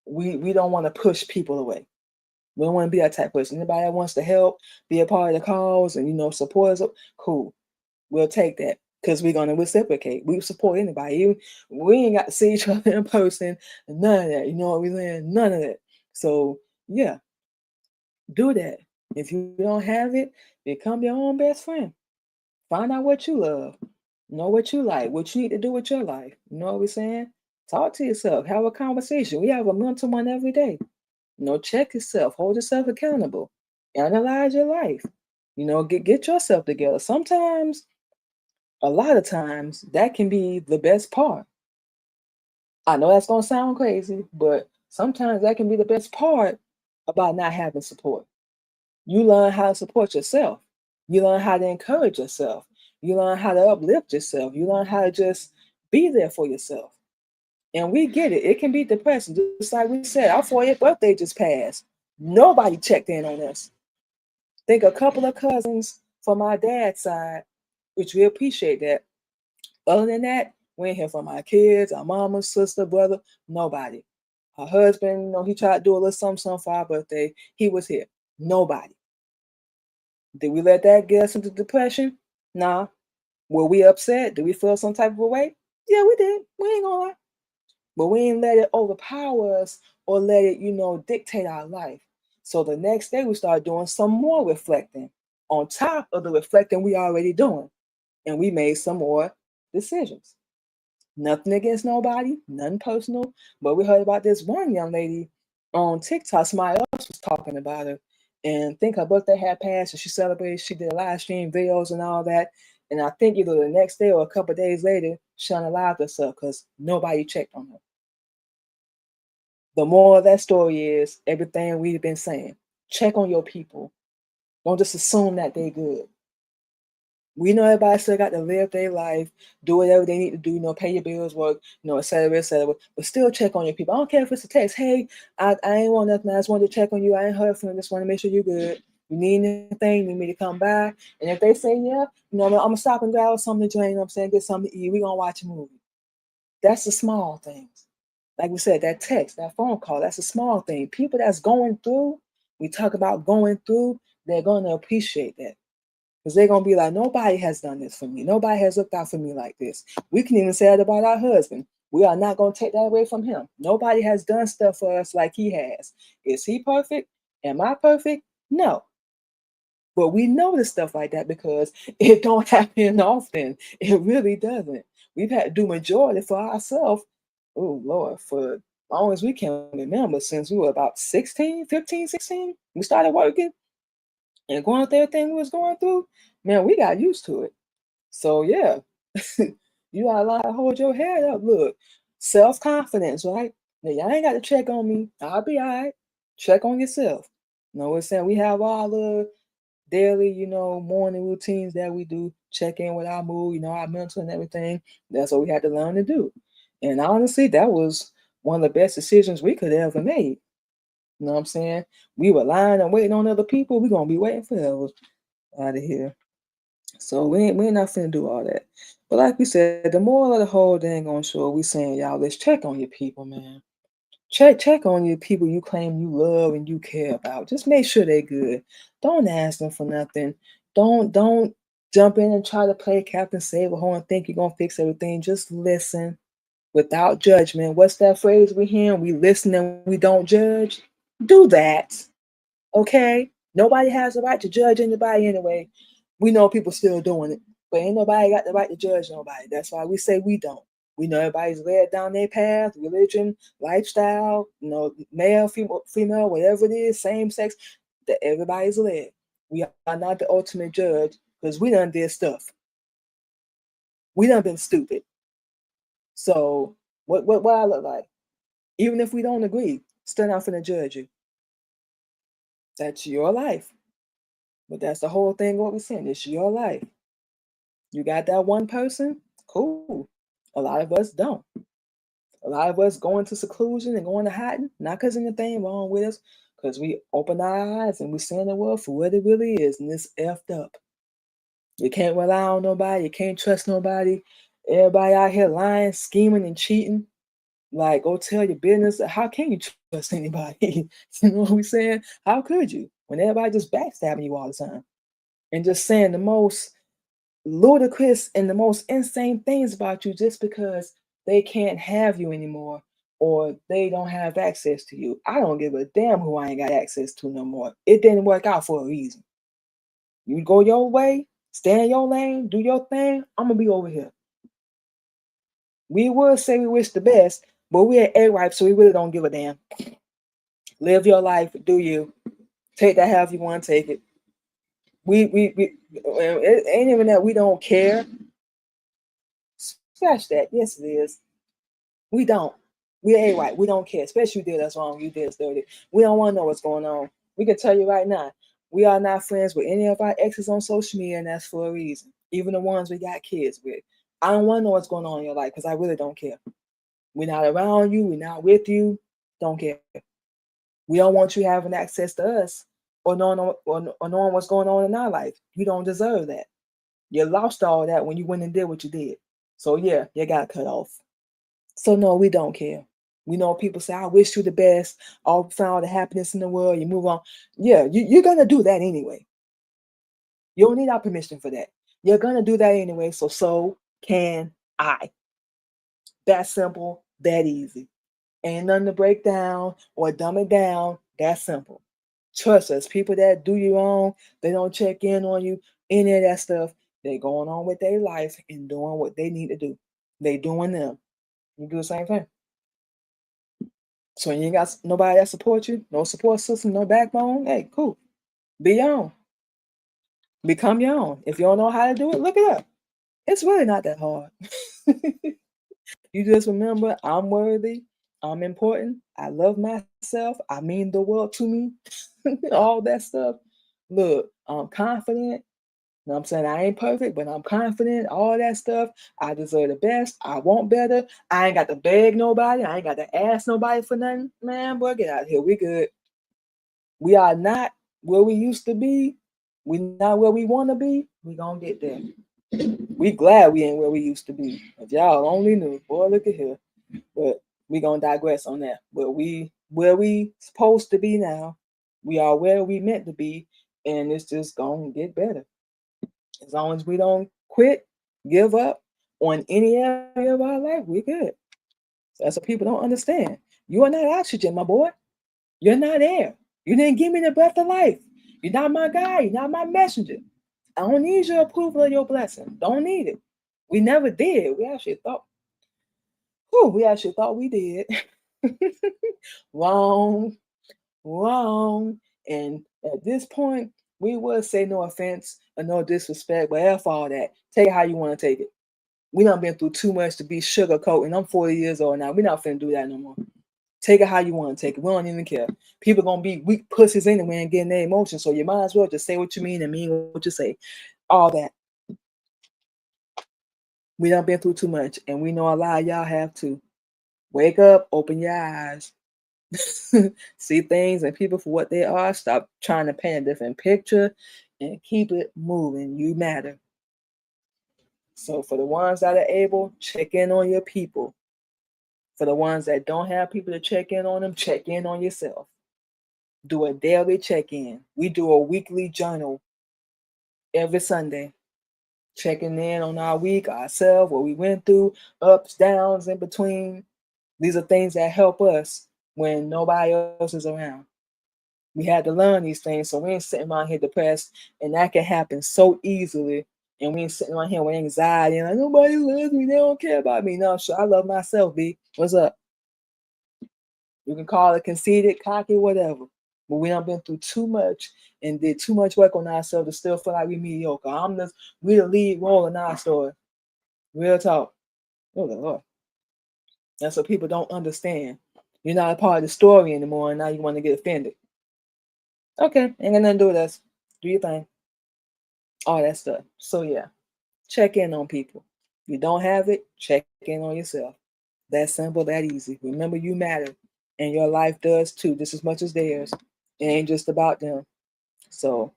[SPEAKER 1] we don't want to push people away. We don't want to be that type of person. Anybody that wants to help, be a part of the cause, and support us, cool. We'll take that because we're gonna reciprocate. We support anybody. We ain't got to see each other in person. None of that. You know what we're saying? None of that. So yeah, do that. If you don't have it, become your own best friend. Find out what you love. Know what you like. What you need to do with your life. You know what we're saying? Talk to yourself. Have a conversation. We have a mental one every day. Check yourself, hold yourself accountable, analyze your life. Get yourself together. Sometimes, a lot of times, that can be the best part. I know that's gonna sound crazy, but sometimes that can be the best part about not having support. You learn how to support yourself. You learn how to encourage yourself. You learn how to uplift yourself. You learn how to just be there for yourself. And we get it. It can be depressing. Just like we said, our 40th birthday just passed. Nobody checked in on us. Think a couple of cousins from my dad's side, which we appreciate that. Other than that, we ain't hear from our kids, our mama, sister, brother, nobody. Her husband, he tried to do a little something for our birthday. He was here. Nobody. Did we let that get us into depression? Nah. Were we upset? Did we feel some type of a way? Yeah, we did. We ain't gonna lie. But we ain't let it overpower us or let it, dictate our life. So the next day we started doing some more reflecting on top of the reflecting we already doing. And we made some more decisions. Nothing against nobody, nothing personal. But we heard about this one young lady on TikTok. Somebody else was talking about her. And I think her birthday had passed and she celebrated. She did live stream videos and all that. And I think either the next day or a couple of days later, she unalived herself because nobody checked on her. The moral of that story is everything we've been saying. Check on your people. Don't just assume that they're good. We know everybody still got to live their life, do whatever they need to do, pay your bills, work, et cetera, et cetera. But still check on your people. I don't care if it's a text. Hey, I ain't want nothing. I just wanted to check on you. I ain't heard from you. Just want to make sure you're good. You need anything, you need me to come by. And if they say, yeah, I'm going to stop and grab something to drink, get something to eat. We're going to watch a movie. That's the small things. Like we said, that text, that phone call, that's a small thing. People that's going through, we talk about going through, they're going to appreciate that. Because they're going to be like, nobody has done this for me. Nobody has looked out for me like this. We can even say that about our husband. We are not going to take that away from him. Nobody has done stuff for us like he has. Is he perfect? Am I perfect? No. But we notice stuff like that because it don't happen often. It really doesn't. We've had to do majority for ourselves. Oh, Lord, for as long as we can remember, since we were about 16, 15, 16, we started working and going through everything we was going through. Man, we got used to it. So, yeah, you got to learn how to hold your head up. Look, self-confidence, right? Now, y'all ain't got to check on me. I'll be all right. Check on yourself. We're saying we have all the daily, morning routines that we do, check in with our mood, our mental and everything. That's what we had to learn to do. And honestly, that was one of the best decisions we could have ever made. You know what I'm saying? We were lying and waiting on other people. We're going to be waiting forever out of here. So we ain't not finna do all that. But like we said, the moral of the whole dang on show, we saying, y'all, let's check on your people, man. Check on your people you claim you love and you care about. Just make sure they're good. Don't ask them for nothing. Don't jump in and try to play Captain Save-A-Hole and think you're gonna fix everything. Just listen without judgment. What's that phrase we hear? We listen and we don't judge. Do that. Okay? Nobody has the right to judge anybody anyway. We know people still doing it, but ain't nobody got the right to judge nobody. That's why we say we don't. We know everybody's led down their path, religion, lifestyle, male, female, whatever it is, same sex, that everybody's led. We are not the ultimate judge because we done did stuff. We done been stupid. So what I look like? Even if we don't agree, still not finna judge you. That's your life. But that's the whole thing what we're saying. It's your life. You got that one person? Cool. A lot of us don't. A lot of us go into seclusion and going to hiding, not because anything wrong with us, because we open our eyes and we seeing the world for what it really is, and it's effed up. You can't rely on nobody. You can't trust nobody. Everybody out here lying, scheming, and cheating. Like, go tell your business. How can you trust anybody? You know what we're saying? How could you? When everybody just backstabbing you all the time and just saying the most ludicrous and the most insane things about you just because they can't have you anymore or they don't have access to you. I don't give a damn who I ain't got access to no more. It didn't work out for a reason. You go your way, stay in your lane, do your thing. I'm gonna be over here. We would say we wish the best, but we're A-wipe, so we really don't give a damn. Live your life, do you. Take that however you want to take it. It ain't even that we don't care. Scratch that. Yes, it is. We don't. We ain't right. We don't care. Especially you did us wrong. You did us dirty. We don't want to know what's going on. We can tell you right now, we are not friends with any of our exes on social media, and that's for a reason. Even the ones we got kids with. I don't want to know what's going on in your life because I really don't care. We're not around you. We're not with you. Don't care. We don't want you having access to us or knowing what's going on in our life. You don't deserve that. You lost all that when you went and did what you did. So yeah, you got cut off. So no, we don't care. We know people say, I wish you the best. All find all the happiness in the world. You move on. Yeah, you're going to do that anyway. You don't need our permission for that. You're going to do that anyway. So can I. That simple, that easy. Ain't nothing to break down or dumb it down. That simple. Trust us. People that do you wrong, they don't check in on you, any of that stuff. They going on with their life and doing what they need to do. They doing them. You do the same thing. So you ain't got nobody that supports you, no support system, no backbone. Hey, cool. Be your own. Become your own. If you don't know how to do it, look it up. It's really not that hard. You just remember, I'm worthy. I'm important. I love myself. I mean the world to me. All that stuff. Look, I'm confident. You know what I'm saying? I ain't perfect, but I'm confident. All that stuff. I deserve the best. I want better. I ain't got to beg nobody. I ain't got to ask nobody for nothing. Man, boy, get out of here. We good. We are not where we used to be. We not where we want to be. We gonna get there. We glad we ain't where we used to be. If y'all only knew, boy, look at here. But we gonna digress on that. But we where we supposed to be now. We are where we meant to be, and it's just gonna get better. As long as we don't quit, give up on any area of our life, we good. So that's what people don't understand. You are not oxygen, my boy. You're not air. You didn't give me the breath of life. You're not my guy. You're not my messenger. I don't need your approval of your blessing. Don't need it. We never did. We actually thought we did. Wrong, wrong. And at this point, we would say no offense or no disrespect, but F all that. Take it how you want to take it. We done been through too much to be sugarcoating. I'm 40 years old now. We're not finna do that no more. Take it how you want to take it. We don't even care. People gonna be weak pussies anyway and getting their emotions. So you might as well just say what you mean and mean what you say. All that. We done been through too much, and we know a lot of y'all have too. Wake up, open your eyes, see things and people for what they are. Stop trying to paint a different picture, and keep it moving. You matter. So for the ones that are able, check in on your people. For the ones that don't have people to check in on them, check in on yourself. Do a daily check-in. We do a weekly journal every Sunday, checking in on our week, ourselves, what we went through, ups, downs, in between. These are things that help us when nobody else is around. We had to learn these things, so we ain't sitting around here depressed, and that can happen so easily. And we ain't sitting around here with anxiety and like nobody loves me, they don't care about me. No, sure, I love myself, B. What's up? You can call it conceited, cocky, whatever. But we done been through too much and did too much work on ourselves to still feel like we mediocre. We the lead role in our story. Real talk. Oh Lord. That's what people don't understand. You're not a part of the story anymore, and now you want to get offended. Okay, ain't got nothing to do with us. Do your thing. All that stuff. So yeah, check in on people. If you don't have it, check in on yourself. That simple, that easy. Remember, you matter, and your life does too, just as much as theirs. It ain't just about them. So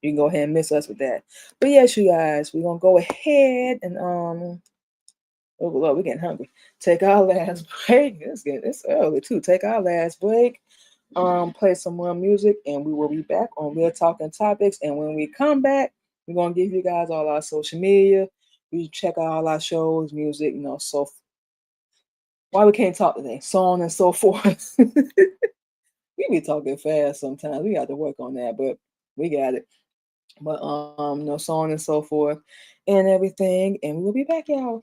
[SPEAKER 1] you can go ahead and miss us with that. But yes, you guys, we're gonna go ahead and oh Lord, we're getting hungry. Take our last break. It's early too. Take our last break. Play some more music, and we will be back on Real Talking Topics. And when we come back, we're gonna give you guys all our social media. You check out all our shows, music, so why we can't talk today, so on and so forth. We be talking fast sometimes. We got to work on that, but we got it. But so on and so forth and everything. And we'll be back, y'all.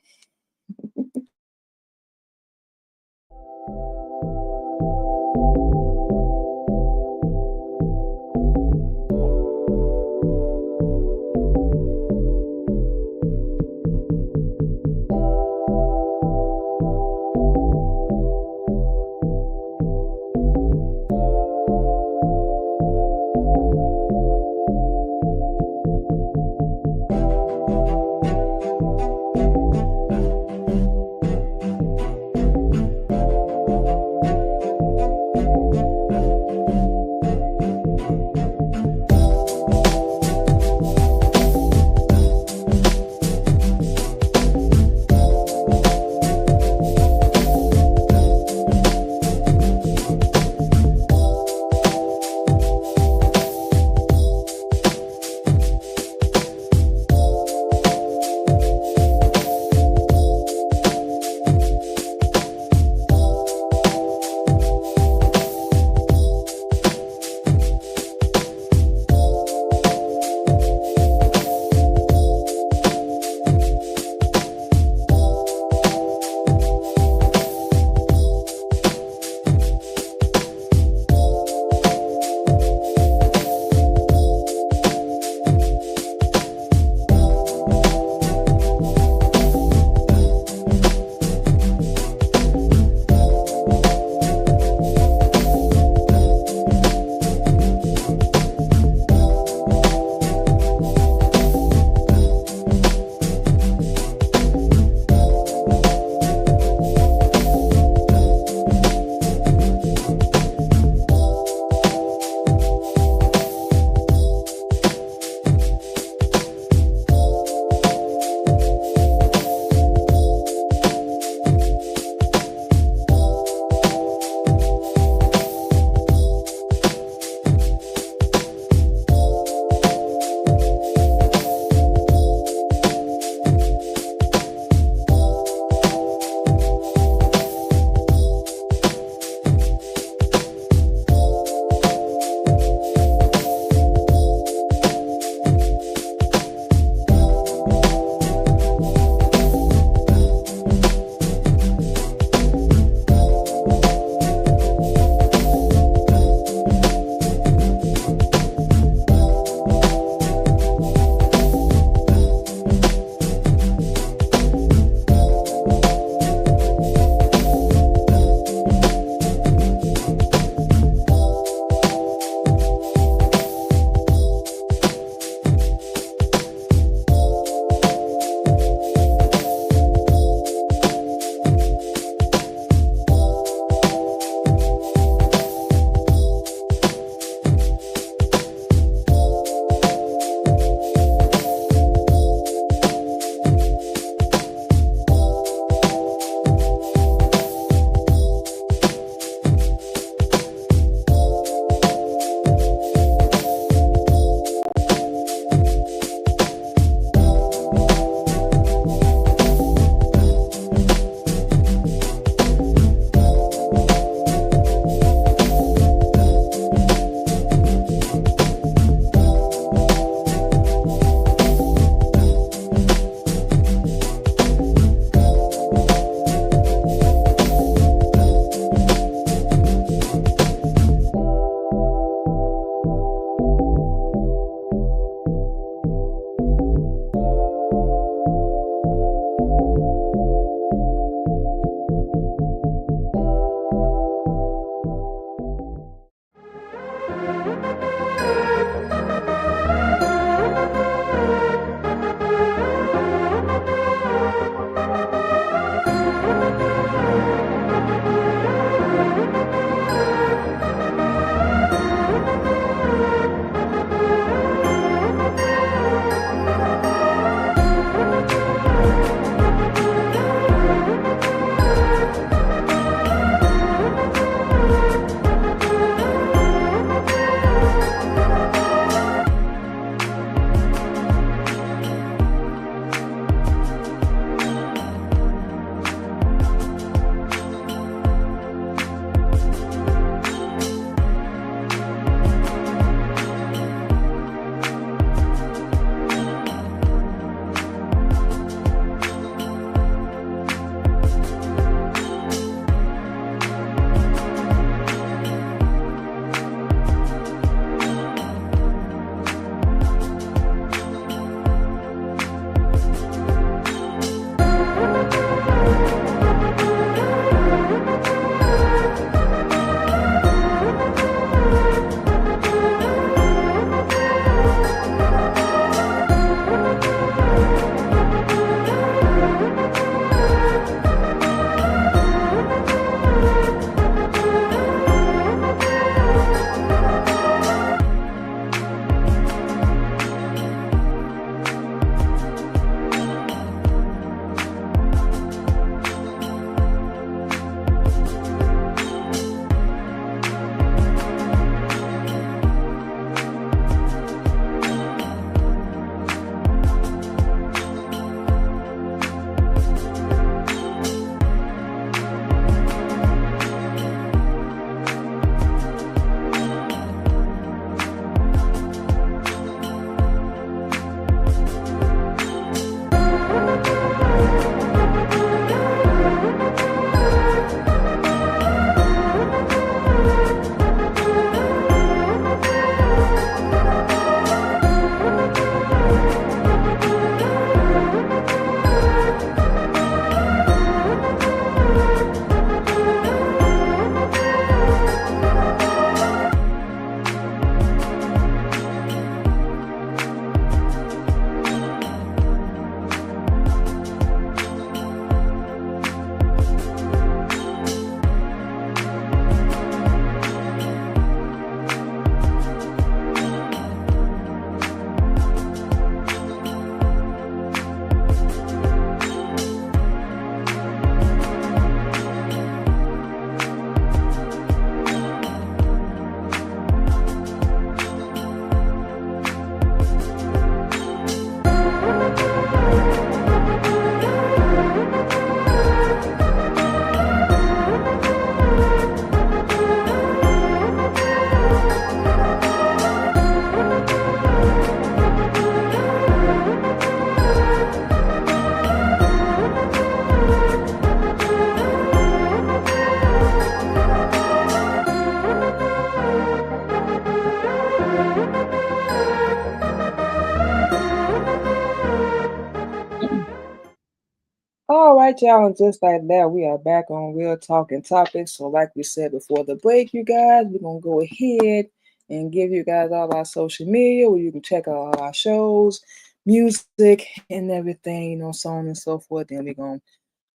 [SPEAKER 1] All right, y'all, and just like that, we are back on Real Talking Topics. So, like we said before the break, you guys, we're gonna go ahead and give you guys all our social media where you can check out all our shows, music, and everything, so on and so forth. Then we're gonna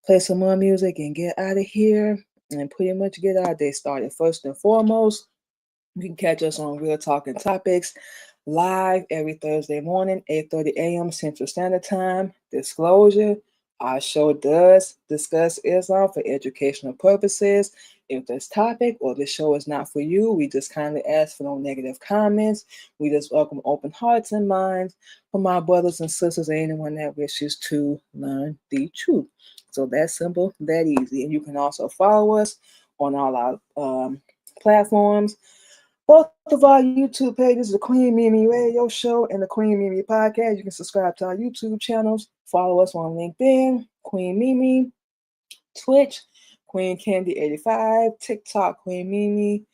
[SPEAKER 1] play some more music and get out of here and pretty much get our day started. First and foremost, you can catch us on Real Talking Topics live every Thursday morning, 8:30 a.m. Central Standard Time. Disclosure, our show does discuss Islam for educational purposes. If this topic or this show is not for you, we just kindly ask for no negative comments. We just welcome open hearts and minds from our brothers and sisters and anyone that wishes to learn the truth. So that's simple, that easy. And you can also follow us on all our platforms. Both of our YouTube pages, the Queen Mimi Radio Show and the Queen Mimi Podcast. You can subscribe to our YouTube channels. Follow us on LinkedIn, Queen Mimi, Twitch, Queen Candy 85, TikTok, Queen Mimi,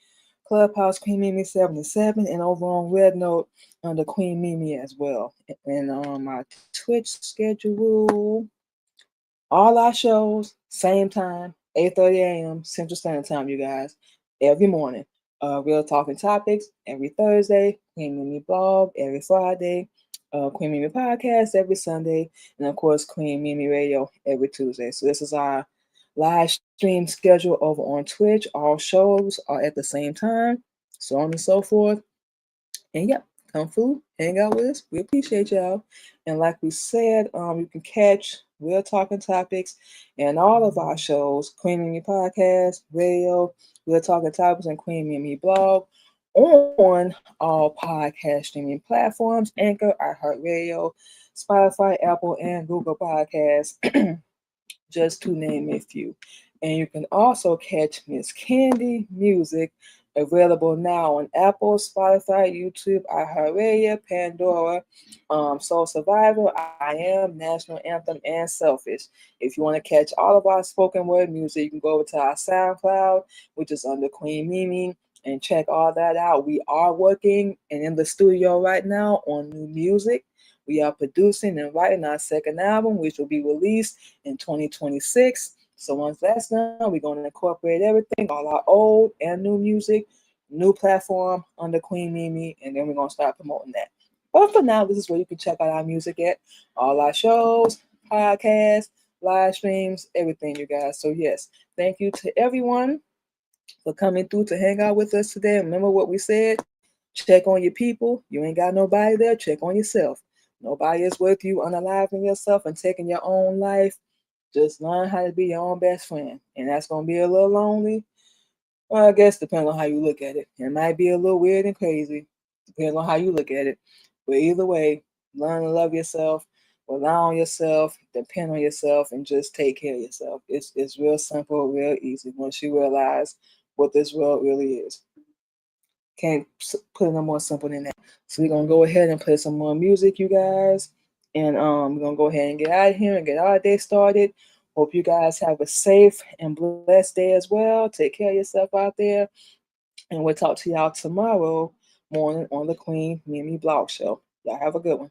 [SPEAKER 1] Clubhouse, Queen Mimi 77, and over on Red Note under Queen Mimi as well. And on my Twitch schedule, all our shows, same time, 8:30 a.m. Central Standard Time, you guys, every morning. Real Talking Topics every Thursday, Queen Mimi Blog every Friday, Queen Mimi Podcast every Sunday, and of course, Queen Mimi Radio every Tuesday. So this is our live stream schedule over on Twitch. All shows are at the same time, so on and so forth. And yeah, come through, hang out with us. We appreciate y'all. And like we said, you can catch Real Talking Topics and all of our shows, Queen Mimi Podcast, Radio, Real Talking Topics, and Queen Mimi Blog on all podcast streaming platforms, Anchor, iHeartRadio, Spotify, Apple, and Google Podcasts, just to name a few. And you can also catch Miss Candy Music available now on Apple, Spotify, YouTube, iHeartRadio, Pandora, Soul Survivor, I Am, National Anthem, and Selfish. If you want to catch all of our spoken word music, you can go over to our SoundCloud, which is under Queen Mimi, and check all that out. We are working and in the studio right now on new music. We are producing and writing our second album, which will be released in 2026. So once that's done, we're going to incorporate everything, all our old and new music, new platform under Queen Mimi, and then we're going to start promoting that. But for now, this is where you can check out our music at, all our shows, podcasts, live streams, everything, you guys. So yes, thank you to everyone for coming through to hang out with us today. Remember what we said? Check on your people. You ain't got nobody there. Check on yourself. Nobody is worth you unaliving yourself and taking your own life. Just learn how to be your own best friend. And that's going to be a little lonely. Well, I guess depending on how you look at it. It might be a little weird and crazy, depending on how you look at it. But either way, learn to love yourself, rely on yourself, depend on yourself, and just take care of yourself. It's real simple, real easy once you realize what this world really is. Can't put it no more simple than that. So we're gonna go ahead and play some more music, you guys. And we're gonna go ahead and get out of here and get our day started. Hope you guys have a safe and blessed day as well. Take care of yourself out there. And we'll talk to y'all tomorrow morning on the Queen Mimi Blog Show. Y'all have a good one.